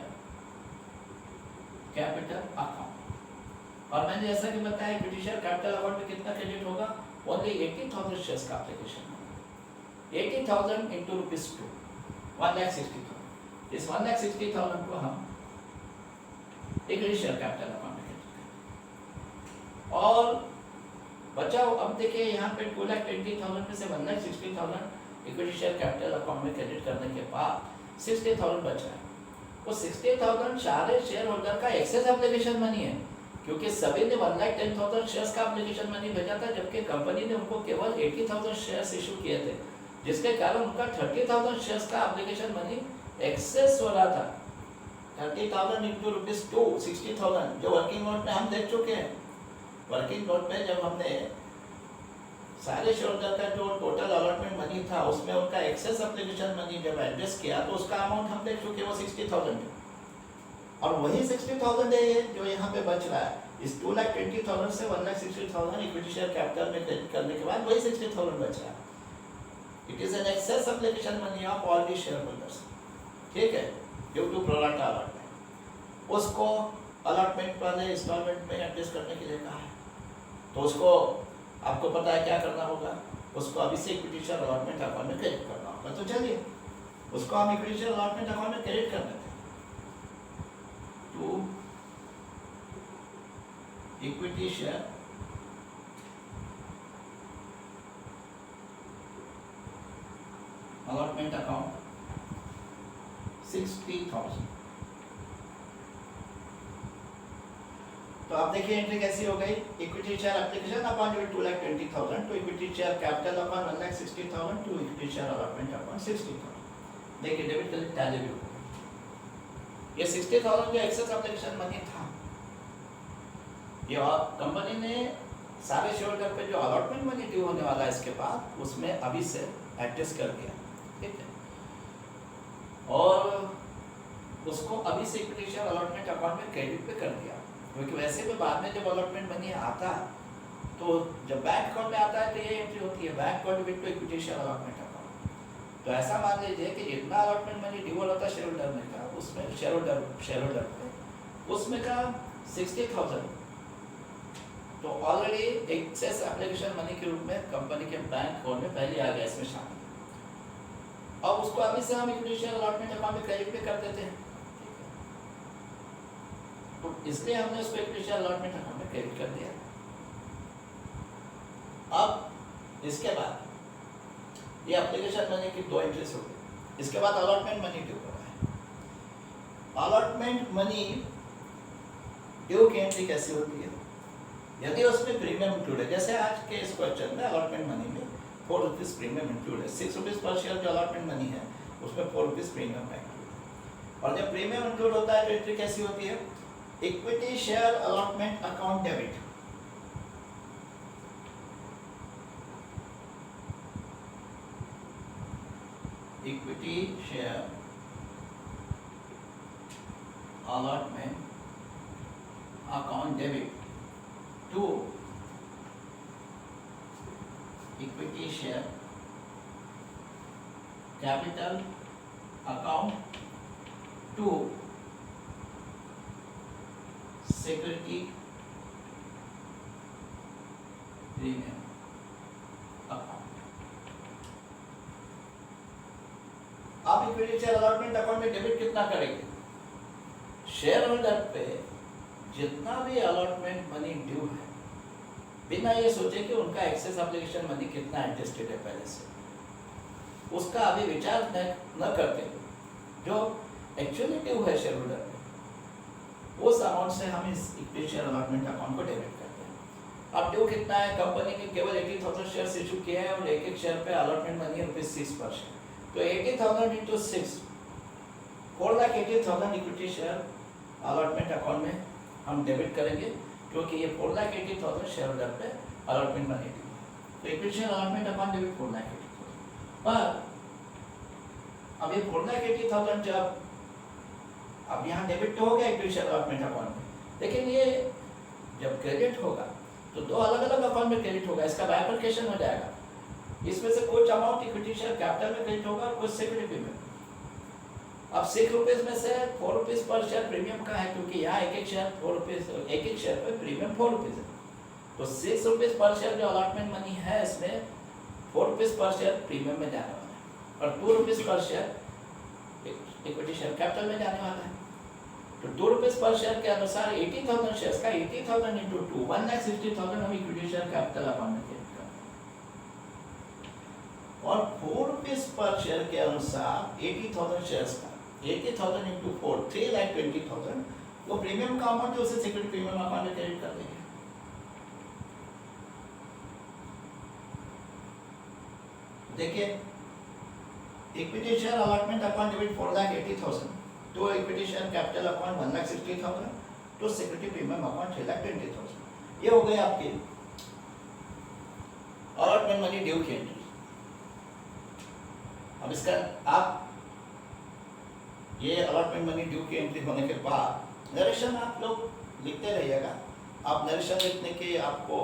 S1: capital account. और मैंने जैसा कि बताया इक्विटी शेयर कैपिटल अकाउंट में कितना क्रेडिट होगा? ओनली 80,000 शेयर्स का एप्लीकेशन। 80,000 into rupees 2, 1,60,000। इस 1,60,000 को हम इक्विटी शेयर कैपिटल अकाउंट में क्रेडिट करें। और बचाओ, अब देखिए यहाँ पे 2,20,000 में से 1,60,000 इक्विटी शेयर कैपिटल अकाउंट में क्रेडिट करने के बाद 60,000 बचा है। वो 60,000 सारे शेयर होल्डर का एक्सेस एप्लीकेशन मनी है, क्योंकि सभी ने 1,10,000 शेयर्स का एप्लीकेशन मनी भेजा था, जबकि कंपनी ने उनको केवल 80,000 शेयर्स इशू किए थे, जिसके कारण उनका 30,000 शेयर्स का एप्लीकेशन मनी एक्सेस हो रहा था। 30,000 इंटू रुपीज 2, 60,000 जो वर्किंग नोट में हम देख चुके हैं। वर्किंग नोट में जब हमने सारे शेयर होल्डर का जो टोटल अलॉटमेंट मनी था उसमें उनका एक्सेस एप्लीकेशन मनी जब एडजस्ट किया तो उसका अमाउंट हम देख चुके, वो 60,000 है। और वही 60,000 है ये जो यहाँ पे बच रहा है। इस 2,20,000 से 1,60,000 इक्विटी शेयर कैपिटल में क्रेडिट करने के बाद वही 60,000 बच रहा है। It is an excess application money of all the shareholders, ठीक है, due to pro rata allotment. उसको अलॉटमेंट वाले इंस्टॉलमेंट में एडजस्ट करने के लिए कहा है, तो उसको आपको पता है क्या करना होगा, उसको अभी से इक्विटी शेयर अलॉटमेंट अकाउंट में क्रेडिट करना होगा। तो चलिए उसको हम इक्विटी शेयर अलॉटमेंट अकाउंट में क्रेडिट कर देते हैं। To equity share allotment account 60,000। तो आप देखिए एंट्री कैसी हो गई। इक्विटी शेयर एप्लीकेशन अकाउंट में 2,20,000 to equity share capital account 1,60,000 to equity share allotment account 60,000। देखिए डेबिट क्रेडिट टैली भी हो गई। ये 60,000 जो एक्सेस एप्लीकेशन मनी था, ये कंपनी ने सारे शेयर होल्डर पे जो अलॉटमेंट मनी ड्यू होने वाला है इसके बाद उसमें अभी से एडजस्ट कर दिया, ठीक है, और उसको अभी से इक्विटी शेयर अलॉटमेंट अकाउंट में क्रेडिट पे कर दिया, क्योंकि वैसे भी बाद में जब अलॉटमेंट मनी आता तो जब बैंक अकाउंट में आता है तो ये एंट्री होती है bank contribute to equity share allotment account. तो ऐसा मान लीजिए कि जितना अलॉटमेंट मनी ड्यू होता शेयर होल्डर में का उसमें शेयर होल्डर पे उसमें का 60,000 तो ऑलरेडी एक्सेस एप्लीकेशन मनी के रूप में कंपनी के बैंक अकाउंट में पहले आ गया इसमें शामिल। अब उसको अभी से हम इक्विटी शेयर अलॉटमेंट अकाउंट में क्रेडिट पे कर देते हैं, तो इसलिए हमने उसको इक्विटी शेयर अलॉटमेंट अकाउंट में क्रेडिट कर दिया। अब इसके बाद ये एप्लीकेशन मनी की 2 एंट्रीज हो गई। इसके बाद अलॉटमेंट मनी ड्यू हो रहा है। अलॉटमेंट मनी ड्यू की एंट्री कैसी होती है? यदि उसमें प्रीमियम इंक्लूड है, जैसे आज के इस क्वेश्चन में अलॉटमेंट मनी में 4 रुपीज प्रीमियम इंक्लूड है, 6 रुपीज पर शेयर जो अलॉटमेंट मनी है उसमें 4 रुपीज प्रीमियम का इंक्लूड है। और जब प्रीमियम इंक्लूड होता है तो एंट्री कैसी होती है? Equity share allotment account debit, equity share allotment account debit to equity share capital account to security premium account. आप इक्विटी शेयर अलॉटमेंट अकाउंट में डेबिट कितना करेंगे? शेयर होल्डर पे जितना भी अलॉटमेंट मनी ड्यू है बिना ये सोचे कि उनका एक्सेस एप्लीकेशन मनी कितना एडजस्टेड है पहले से, उसका अभी विचार न करते जो एक्चुअली ड्यू है शेयर होल्डर पे, उस अमाउंट से हम इस इक्विटी शेयर अलॉटमेंट अकाउंट को डेबिट करते हैं। अब ड्यू कितना है, कंपनी ने केवल 80,000 शेयर्स इशू किए हैं और एक एक शेयर पे अलॉटमेंट मनी है ₹6 पर शेयर, तो 80,000 into 6 4,80,000 equity share allotment account में हम डेबिट करेंगे, क्योंकि ये 4,80,000 शेयर होल्डर पे अलॉटमेंट मनी ड्यू है। तो equity share allotment account debit 4,80,000, पर अब ये 4,80,000 जब अब यहाँ डेबिट तो हो गया इक्विटी शेयर अलॉटमेंट अकाउंट में, लेकिन ये जब क्रेडिट होगा तो दो अलग अलग अकाउंट में क्रेडिट होगा, इसका बाइफरकेशन हो जाएगा। इसमें से कुछ अमाउंट इक्विटी शेयर कैपिटल में क्रेडिट होगा और कुछ सिक्योरिटी में। अब ₹6 में से ₹4 पर शेयर प्रीमियम का है, क्योंकि यहाँ एक एक शेयर पे प्रीमियम ₹4 है, तो ₹6 पर शेयर जो अलॉटमेंट मनी है इसमें ₹4 पर शेयर प्रीमियम में जाने वाला है और ₹2 पर शेयर इक्विटी शेयर कैपिटल में जाने वाला है। तो ₹2 पर शेयर के अनुसार 80,000 शेयर्स का 80,000 इंटू 2 1,60,000 हम इक्विटी शेयर कैपिटल अकाउंट में क्रेडिट करते हैं, और ₹4 पर शेयर के अनुसार 80,000 शेयर्स का 80,000 इंटू 4 3,20,000 वो प्रीमियम का अमाउंट है, उसे सिक्योरिटी प्रीमियम अकाउंट में क्रेडिट कर देंगे। देखिए equity share allotment account debit 4,80,000 to equity share capital account 1,60,000 to security premium account 3,20,000। ये हो गए आपके अलॉटमेंट मनी ड्यू की एंट्री। अब इसका आप ये अलॉटमेंट मनी ड्यू की एंट्री होने के बाद नरेशन आप लोग लिखते रहिएगा। आप नरेशन लिखने की आपको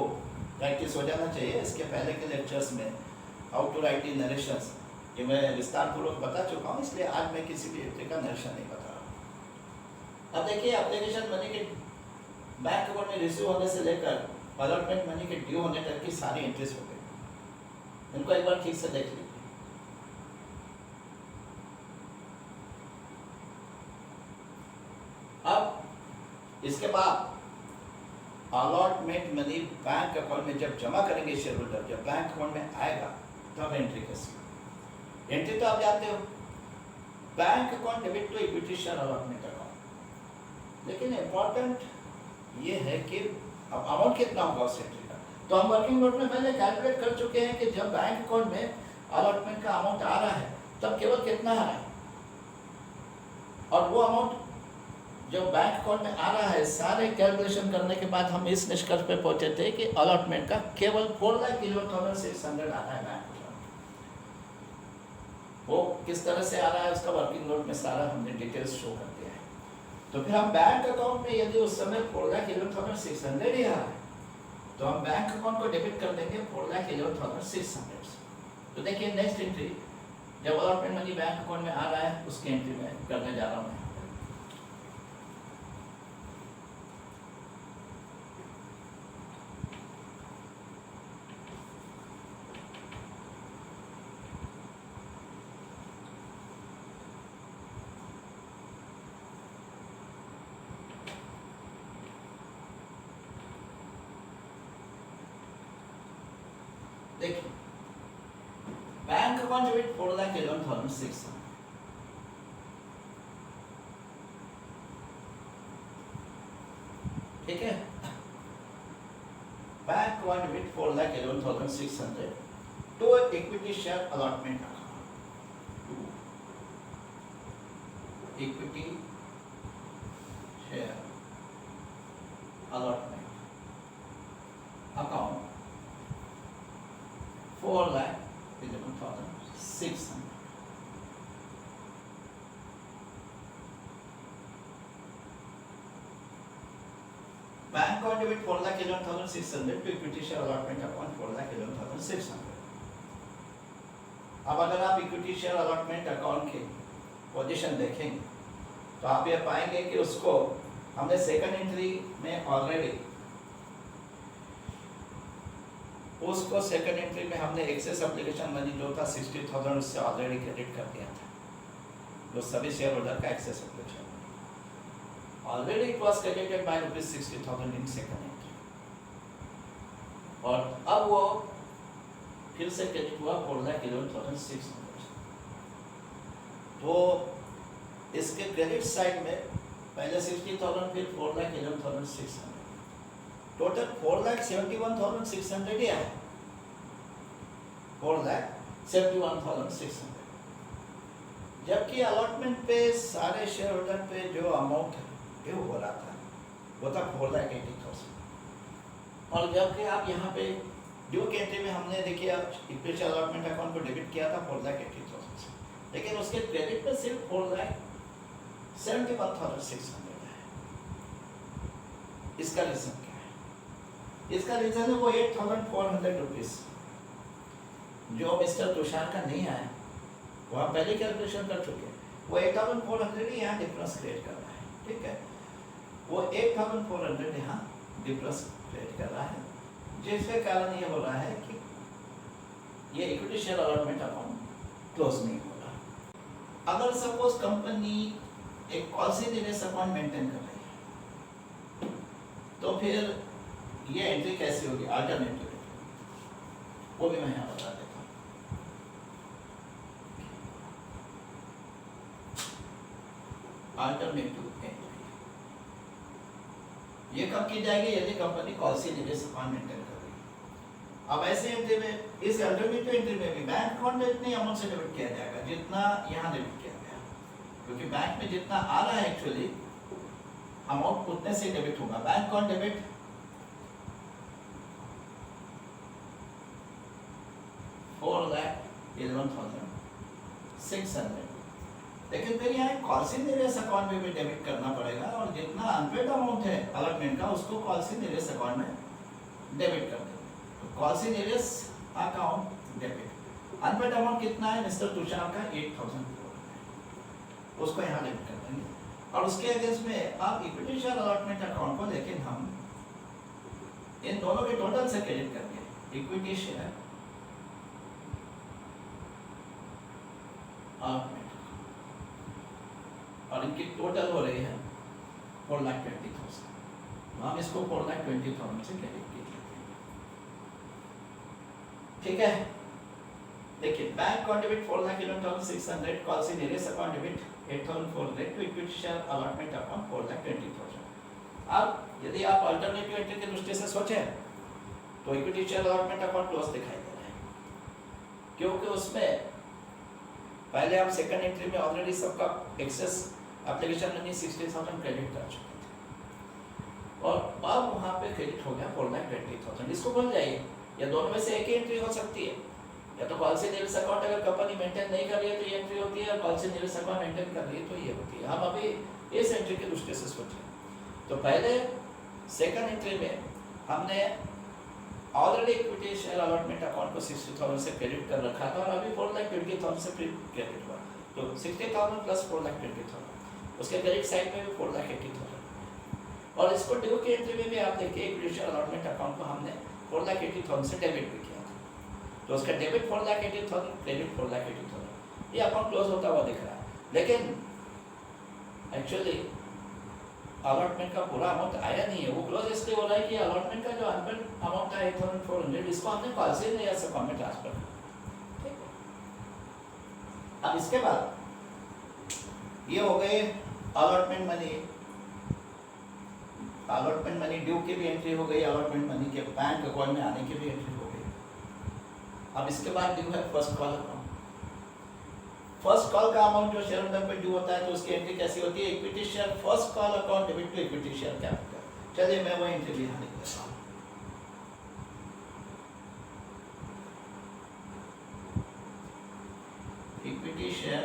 S1: प्रैक्टिस हो जाना चाहिए। इसके पहले के लेक्चर्स में how to write in narrations ये मैं विस्तार पूर्वक बता चुका हूँ, इसलिए आज मैं किसी भी एंट्री का नरेशन नहीं बता रहा हूँ। अब देखिए एप्लीकेशन मनी के बैंक अकाउंट में रिसीव होने से लेकर अलॉटमेंट मनी के ड्यू होने तक की सारी एंट्रीज हो गई। इनको एक बार ठीक से देख लीजिए। अब इसके बाद अलॉटमेंट मनी बैंक अकाउंट में जब जमा करेंगे शेयर होल्डर, जब बैंक अकाउंट में आएगा तब एंट्री कैसे। एंट्री तो आप जानते हो, bank account debit to equity share allotment account, लेकिन इम्पोर्टेंट ये है कि अब अमाउंट कितना होगा उस एंट्री का। तो हम वर्किंग नोट में पहले कैलकुलेट कर चुके हैं कि जब बैंक अकाउंट में अलॉटमेंट का अमाउंट आ रहा है तब केवल कितना आ रहा है, और वो अमाउंट जब बैंक अकाउंट में आ रहा है सारे कैलकुलेशन करने के बाद हम इस निष्कर्ष पे पहुंचे थे कि अलॉटमेंट का केवल 4,60,600 आ रहा है बैंक अकाउंट। वो किस तरह से आ रहा है उसका वर्किंग नोट में सारा हमने डिटेल्स शो कर दिया है। तो फिर हम बैंक अकाउंट में यदि उस समय 4,11,600 ही आ रहा है तो हम बैंक अकाउंट को डेबिट कर देंगे 4,11,600 से। तो देखिए नेक्स्ट एंट्री जब अलॉटमेंट मनी बैंक अकाउंट में आ रहा है उसकी एंट्री में करने जा रहा हूँ मैं। देखिए बैंक अकाउंट डेबिट 4,11,600, ठीक है। Bank account debit 4,11,600 to equity share allotment account, equity share allotment account 4,11,600। Bank account debit 4,11,600 to equity share allotment account 4,11,600। अब अगर आप इक्विटी शेयर अलॉटमेंट अकाउंट की पोजीशन देखेंगे तो आप ये पाएंगे कि उसको हमने सेकंड एंट्री में ऑलरेडी उसको सेकंड एंट्री में हमने एक्सेस एप्लीकेशन मनी जो था 60,000 उससे ऑलरेडी क्रेडिट कर दिया था, जो सभी शेयर होल्डर का excess application already it was credited by ₹60,000 in second entry. और अब वो फिर से क्रेडिट हुआ 4,11,600। तो इसके क्रेडिट साइड में पहले 60,000 फिर 4,11,600, टोटल 4,71,600 ही है। 4,71,600, जबकि अलॉटमेंट पे सारे शेयर होल्डर पे जो अमाउंट ड्यू हो रहा था वो था 4,80,000। और जबकि आप यहाँ पे ड्यू की एंट्री में हमने देखिए इक्विटी अलॉटमेंट अकाउंट को डेबिट किया था 4,80,000 से, लेकिन उसके क्रेडिट पे सिर्फ 4,71,600 है। इसका रीजन क्या है? इसका रीजन है वो 8,400 रुपीज जो मिस्टर तुषार का नहीं आया, वो हम पहले कैलकुलेशन कर चुके हैं। वो 8,400 ही यहाँ डिफरेंस क्रिएट कर रहा है, ठीक है। वो 8,400 यहाँ डिफरेंस क्रिएट कर रहा है, जिसके कारण ये हो रहा है कि ये equity share allotment account close नहीं हो रहा। अगर सपोज कंपनी एक पॉलिसी रिलीज अकाउंट मेंटेन कर रही है, तो फिर ये एंट्री कैसी होगी? अल्टरनेटिव, वो भी मैं यहाँ बता देता हूँ। अल्टरनेटिव एंट्री ये कब की जाएगी? यदि company policy release account maintain कर रही है। अब ऐसे एंट्री में, इस अल्टरनेटिव एंट्री में भी बैंक अकाउंट में इतनी अमाउंट से डेबिट किया जाएगा जितना यहाँ डेबिट किया गया, क्योंकि बैंक में जितना आ रहा है एक्चुअली अमाउंट उतने से डेबिट होगा। बैंक अकाउंट डेबिट 4,11,600, लेकिन फिर यहाँ पॉलिसी रिलीज अकाउंट में भी डेबिट करना पड़ेगा, और जितना अनपेड अमाउंट है अलॉटमेंट का उसको पॉलिसी रिलीज अकाउंट में डेबिट कर देंगे। तो policy release account debit, unpaid amount कितना है मिस्टर तुषार का? 8,000, उसको यहाँ डेबिट कर देंगे। और उसके अगेंस्ट में आप इक्विटी शेयर अलॉटमेंट अकाउंट को, लेकिन हम इन दोनों के टोटल से क्रेडिट करेंगे। इक्विटी शेयर अलॉटमेंट और इनकी टोटल हो रही है 4,20,000, तो हम इसको 4,20,000 से क्रेडिट कीजिए, ठीक है। देखिए bank account debit 4,11,600, policy release account debit 8,400 to equity share allotment account 4,20,000। अब यदि आप अल्टरनेटिव एंट्री की दृष्टि से सोचें तो equity share allotment account close दिखाई दे रहा है, क्योंकि उसमें पहले आप सेकंड एंट्री में ऑलरेडी सबका एक्सेस एप्लीकेशन मनी 60,000 क्रेडिट कर चुके थे, और अब वहाँ पे क्रेडिट हो गया 4,20,000। इसको भूल जाइए, या दोनों में से एक ही एंट्री हो सकती है, या तो पॉलिसी रिलीज अकाउंट अगर कंपनी मेंटेन नहीं कर रही है तो ये एंट्री होती है, और पॉलिसी रिलीज अकाउंट मेंटेन कर रही है तो ये होती है। हम अभी इस एंट्री की दृष्टि से सोचें तो पहले सेकंड एंट्री में हमने already equity share allotment account को 60,000 से क्रेडिट कर रखा था, और अभी 4,20,000 से क्रेडिट हुआ, तो 60,000 प्लस 4,20,000, उसके क्रेडिट साइड में भी 4,80,000। और इसको ड्यू की एंट्री में भी आप देखिए इक्विटी शेयर अलॉटमेंट अकाउंट को हमने 4,80,000 से डेबिट भी किया था, तो उसका डेबिट 4,80,000, क्रेडिट 4,80,000, ये अकाउंट क्लोज होता हुआ दिख रहा है। लेकिन एक्चुअली अलॉटमेंट का पूरा अमाउंट आया नहीं है, वो क्लोज इसलिए हो रहा है कि अलॉटमेंट का जो अनपेड अमाउंट है 8,400, इसको हमने पॉलिसी रिलीज अकाउंट में ट्रांसफर किया, ठीक है। अब इसके बाद ये हो गए अलॉटमेंट मनी ड्यू की भी एंट्री हो गई, अलॉटमेंट मनी के बैंक अकाउंट में आने की भी एंट्री हो गई। अब इसके बाद ड्यू है first call account. First call का अमाउंट जो शेयर होल्डर पे ड्यू होता है, तो उसकी एंट्री कैसी होती है? Equity share first call account debit to equity share capital. चलिए मैं वो एंट्री भी यहाँ लिख देता हूँ। Equity share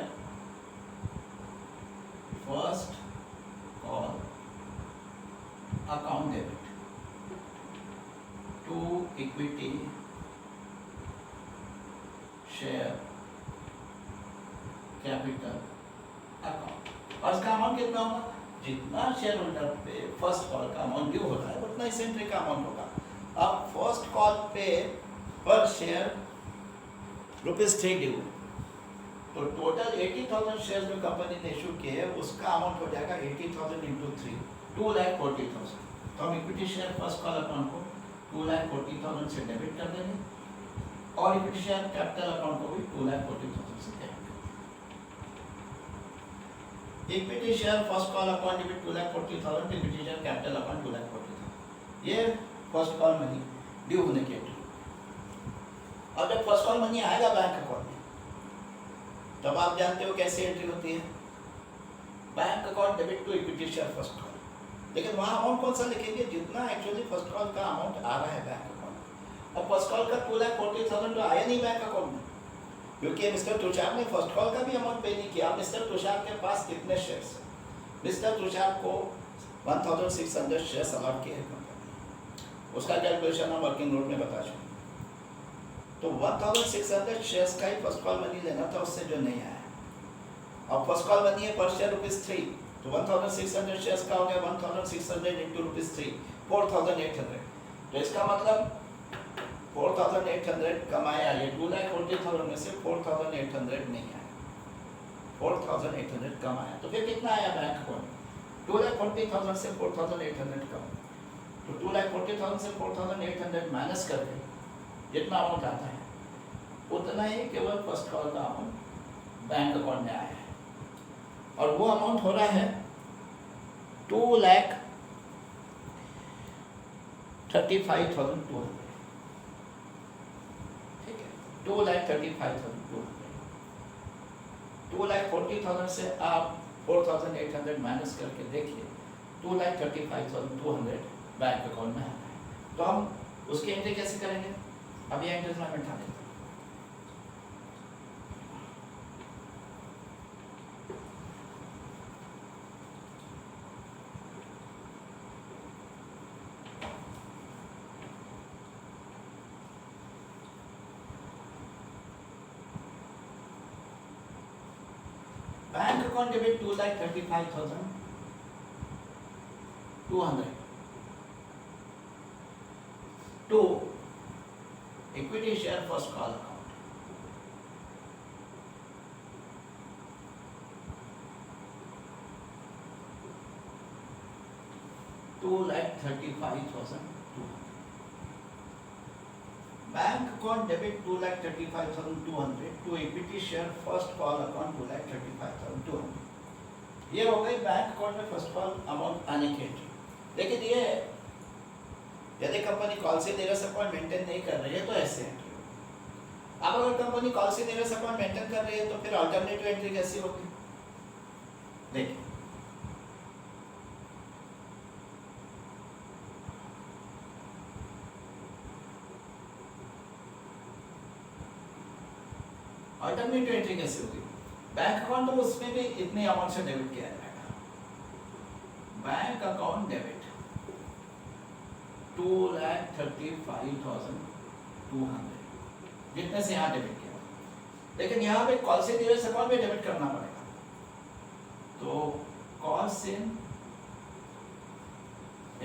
S1: first call account debit to equity share capital account. और इसका अमाउंट कितना होगा? जितना शेयर होल्डर पे फर्स्ट कॉल का अमाउंट ड्यू होता है उतना इस एंट्री का अमाउंट होगा। अब फर्स्ट कॉल पे पर शेयर ₹3 ड्यू, तो टोटल 80,000 शेयर जो कंपनी ने इशू किए हैं उसका अमाउंट हो जाएगा 80,000 इंटू 3, 2,40,000। तो हम equity share first call account को 2,40,000 से डेबिट कर देंगे और इक्विटी शेयर कैपिटल अकाउंट को भी 2,40,000 से डेबिट कर देंगे। Equity share first call account debit 2,40,000, equity share capital account 2,40,000। ये फर्स्ट कॉल मनी ड्यू होने की एंट्री। और जब फर्स्ट कॉल मनी आएगा बैंक अकाउंट में, तब आप जानते हो कैसे एंट्री होती है, bank account debit to equity share first call. लेकिन वहाँ अमाउंट कौन सा लिखेंगे, जितना एक्चुअली फर्स्ट कॉल का अमाउंट आ रहा है बैंक अकाउंट। और फर्स्ट कॉल का 2,40,000 तो आया नहीं बैंक अकाउंट में, क्योंकि मिस्टर तुषार ने फर्स्ट कॉल का भी अमाउंट पे नहीं किया। मिस्टर तुषार के पास कितने शेयर्स हैं? मिस्टर तुषार को 1,600 शेयर्स अलॉट किए हैं कंपनी। उसका कैलकुलेशन हम वर्किंग नोट में बता चुके। तो 1,600 शेयर्स का ही फर्स्ट कॉल मनी लेना था उससे, जो नहीं आया। अब फर्स्ट कॉल मनी है पर शेयर ₹3, तो 1,600 शेयर्स का हो गया 1,600 इंटू ₹3, 4,800। तो इसका मतलब 4,800 कमाया, ये 2,40,000 में से 4,800 नहीं आया, 4,800 कमाया। तो फिर कितना आया बैंक अकाउंट? 2,40,000 से 4,800 कम। तो 2,40,000 से 4,800 माइनस करके जितना अमाउंट आता है, उतना ही केवल फर्स्ट कॉल का अमाउंट बैंक अकाउंट में आया है। और वो अमाउंट हो रहा है 2,35,200। ठीक है, 2,35,200। 2,40,000 से आप 4,800 माइनस करके देखिए, 2,35,200 बैंक अकाउंट में आ रहा है। तो हम उसकी एंट्री कैसे करेंगे? अब ये एंट्री मैं बैठा देता हूँ। Bank account debit 2,35,200 to equity share first call account. $2,35,200. Bank account debit 2,35,200 to equity share first call account 2,35,200। ये हो गई बैंक अकाउंट में फर्स्ट कॉल अमाउंट आने की एंट्री। लेकिन ये यदि कंपनी कॉल से निरस अकाउंट मेंटेन नहीं कर रही है तो ऐसे एंट्री होगी। अब अगर कंपनी कॉल से निरस अकाउंट मेंटेन कर रही है तो फिर अल्टरनेटिव एंट्री कैसी होगी? देखिए, अल्टरनेटिव एंट्री कैसे होगी? बैंक अकाउंट तो उसमें भी इतने अमाउंट से डेबिट किया जाएगा। बैंक अकाउंट डेबिट 2,35,200 जितने से यहाँ डेबिट किया, लेकिन यहाँ पे कॉल से निरस अकाउंट में डेबिट करना पड़ेगा। तो कॉल से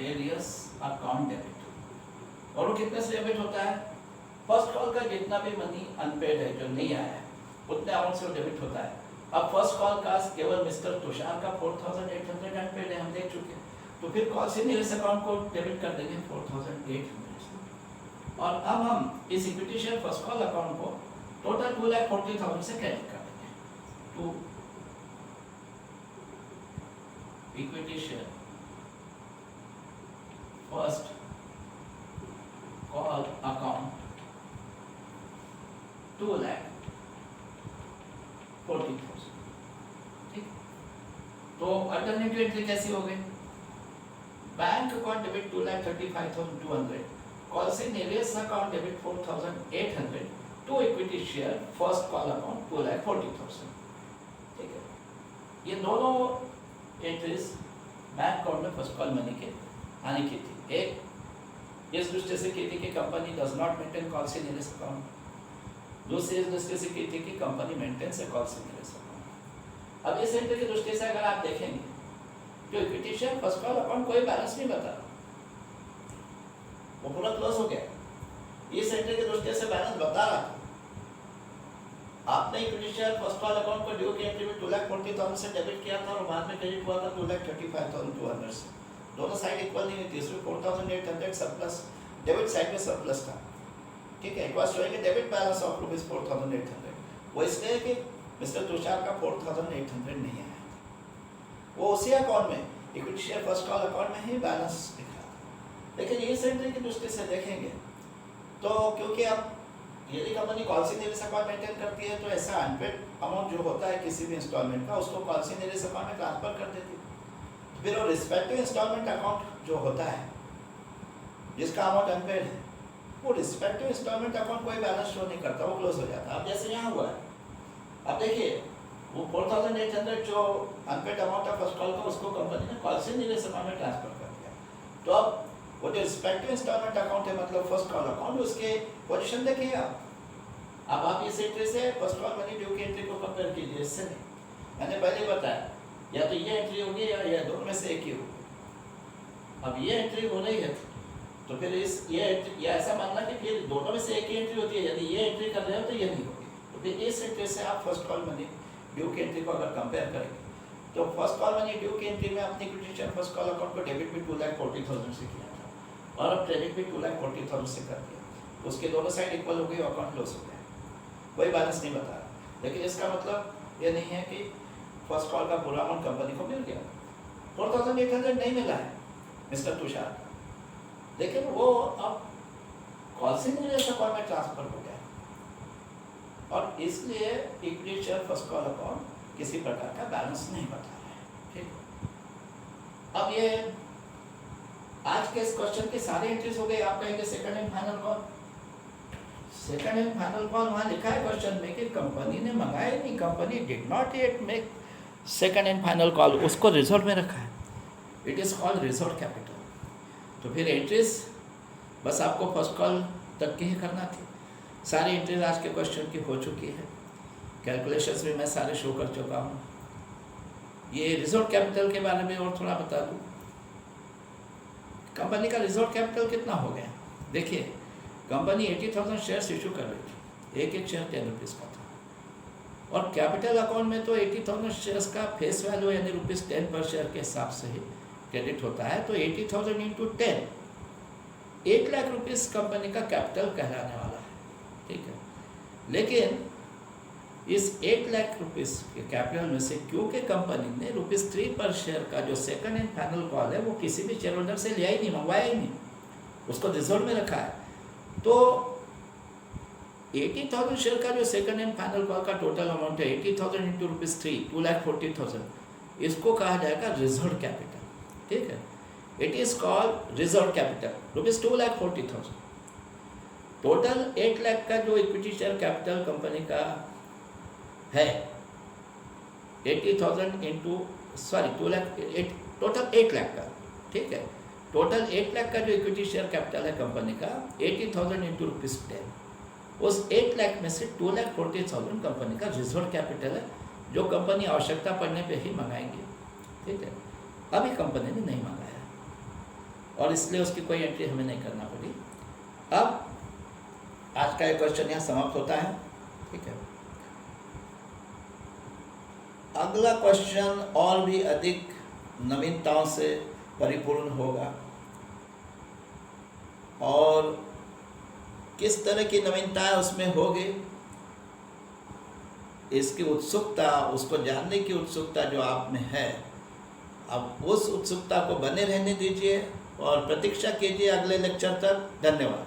S1: एरियस अकाउंट डेबिट, और वो कितने से डेबिट होता है? फर्स्ट कॉल का जितना भी मनी अनपेड है, जो नहीं आया है, उतने अमाउंट से वो डेबिट होता है। अब फर्स्ट कॉल का केवल मिस्टर तुषार का 4,800 अनपेड है, हम देख चुके हैं। तो फिर कॉल से निरस अकाउंट को डेबिट कर देंगे 4,800 से। और अब हम इस equity share first call account को टोटल 2,40,000 से क्रेडिट कर देंगे to equity share first call account 2,40,000। ठीक, तो अल्टरनेटिव एंट्री कैसी हो गई? बैंक अकाउंट डेबिट 2,35,200, कॉल से निरस account debit 4,800 to equity share first call account 2,40,000। ठीक है, ये दोनों एंट्रीज बैंक अकाउंट में फर्स्ट कॉल मनी के आने की थी। एक इस दृष्टि से की थी कि company does not maintain call से निरस अकाउंट, दूसरी इस दृष्टि से की थी कि कंपनी मेंटेन से कॉल से निरस अकाउंट। अब इस एंट्री की दृष्टि से अगर आप देखेंगे तो equity share first call account कोई बैलेंस नहीं बता रहा, वो पूरा क्लोज हो गया। इस एंट्री की दृष्टि से बैलेंस बता रहा था। आपने equity share first call account को ड्यू की एंट्री में 2,40,000 से डेबिट किया था और बाद में क्रेडिट हुआ था 2,35,200 से। दोनों साइड इक्वल नहीं हुई थी, इसमें 4,800 सरप्लस डेबिट साइड में सरप्लस था, ठीक है, it was showing A debit balance of ₹4,800। वो इसलिए कि मिस्टर तुषार का 4,800 नहीं आया, वो उसी अकाउंट में equity share first call account में ही बैलेंस दिख रहा था। लेकिन ये सेंट्री की दृष्टि से देखेंगे तो क्योंकि अब यदि कंपनी कॉल्सी निवेश अकाउंट मेंटेन करती है तो ऐसा अनपेड अमाउंट जो होता है किसी भी इंस्टॉलमेंट का उसको कॉल्सी निवेश अकाउंट में ट्रांसफर कर देती है। फिर वो रिस्पेक्टिव इंस्टॉलमेंट अकाउंट जो होता है जिसका अमाउंट अनपेड है, वो रिस्पेक्टिव इंस्टॉलमेंट अकाउंट कोई बैलेंस शो नहीं करता, वो क्लोज हो जाता है। अब जैसे यहाँ हुआ है, अब देखिए वो 4,800 जो अनपेड अमाउंट है फर्स्ट कॉल का उसको कंपनी ने कॉल्सी निवेश अकाउंट में ट्रांसफर कर दिया। तो अब वो जो रिस्पेक्टिव इंस्टॉलमेंट अकाउंट है मतलब फर्स्ट कॉल अकाउंट, उसके पोजीशन देखिए आप। अब आप इस एंट्री से फर्स्ट कॉल मनी ड्यू की एंट्री को कंपेयर कीजिए, इससे नहीं। मैंने पहले बताया या तो ये एंट्री होगी या दोनों में से एक ही होगी। अब ये एंट्री हो रही है तो फिर ये ऐसा मानना कि फिर दोनों में से एक ही एंट्री होती है, यदि ये एंट्री कर रहे हो तो ये नहीं होगी। तो फिर इस एंट्री से आप फर्स्ट कॉल मनी ड्यू की एंट्री को अगर कंपेयर करेंगे तो फर्स्ट कॉल मनी ड्यू की एंट्री में अपनी equity share first call account को डेबिट भी 2,40,000 से किया था और अब क्रेडिट भी 2,40,000 से कर दिया। उसके दोनों साइड इक्वल हो गई, अकाउंट क्लोज हो गया, कोई बैलेंस नहीं बता रहा। लेकिन इसका मतलब ये नहीं है कि फर्स्ट कॉल का पूरा अमाउंट कंपनी को मिल गया। 4,800 नहीं मिला है मिस्टर तुषार का, लेकिन वो अब कॉल्सी निवेश अकाउंट में ट्रांसफर हो गया और इसलिए equity share first call account किसी प्रकार का बैलेंस नहीं बता रहा है। ठीक, अब ये आज के इस क्वेश्चन के सारे एंट्रीज हो गए। आप कहेंगे second and final call, second and final call वहाँ लिखा है क्वेश्चन में कि कंपनी ने मंगाया नहीं, company did not yet make second and final call, उसको रिजर्व में रखा है। It is called reserve capital. तो फिर एंट्रीज बस आपको फर्स्ट कॉल तक की ही करना थी। सारी एंट्रीज आज के क्वेश्चन की हो चुकी है, कैलकुलेशंस भी मैं सारे शो कर चुका हूँ। ये रिजर्व कैपिटल के बारे में और थोड़ा बता दूँ। कंपनी का रिजर्व कैपिटल कितना हो गया, देखिए कंपनी 80,000 शेयर्स इशू कर रही थी, एक शेयर 10 रुपीज़ का था और कैपिटल अकाउंट में तो 80,000 शेयर्स का फेस वैल्यू यानी ₹10 पर शेयर के हिसाब से ही क्रेडिट होता है। तो 80,000 इंटू 10 1 लाख रुपीज़ कंपनी का कैपिटल कहलाने वाला है, ठीक है। लेकिन इस 1 लाख रुपीज़ के कैपिटल में से क्योंकि कंपनी ने ₹3 पर शेयर का जो सेकंड एंड फाइनल कॉल है वो किसी भी शेयर होल्डर से लिया ही नहीं, मंगवाया ही नहीं, उसको रिजर्व में रखा है। तो 80,000 शेयर का जो सेकंड एंड फाइनल कॉल का टोटल अमाउंट है 80,000 इंटू ₹3, 2,40,000, इसको कहा जाएगा रिजर्व कैपिटल, ठीक है। It is called reserve capital, ₹2,40,000। Total 8 lakh का जो इक्विटी शेयर कैपिटल कंपनी का है 80,000 इंटू टोटल 8 लाख का, ठीक है। टोटल 8 लाख का जो इक्विटी शेयर कैपिटल है कंपनी का 80,000 इंटू ₹10, उस 8 लाख में से 2,40,000 कंपनी का रिजर्व कैपिटल है जो कंपनी आवश्यकता पड़ने पे ही मंगाएंगे, ठीक है। अभी कंपनी ने नहीं मंगाया और इसलिए उसकी कोई एंट्री हमें नहीं करना पड़ी। अब आज का ये क्वेश्चन यहाँ समाप्त होता है, ठीक है। अगला क्वेश्चन और भी अधिक नवीनताओं से परिपूर्ण होगा और किस तरह की नवीनताएं उसमें होगी इसकी उत्सुकता, उसको जानने की उत्सुकता जो आप में है, अब उस उत्सुकता को बने रहने दीजिए और प्रतीक्षा कीजिए अगले लेक्चर तक। धन्यवाद।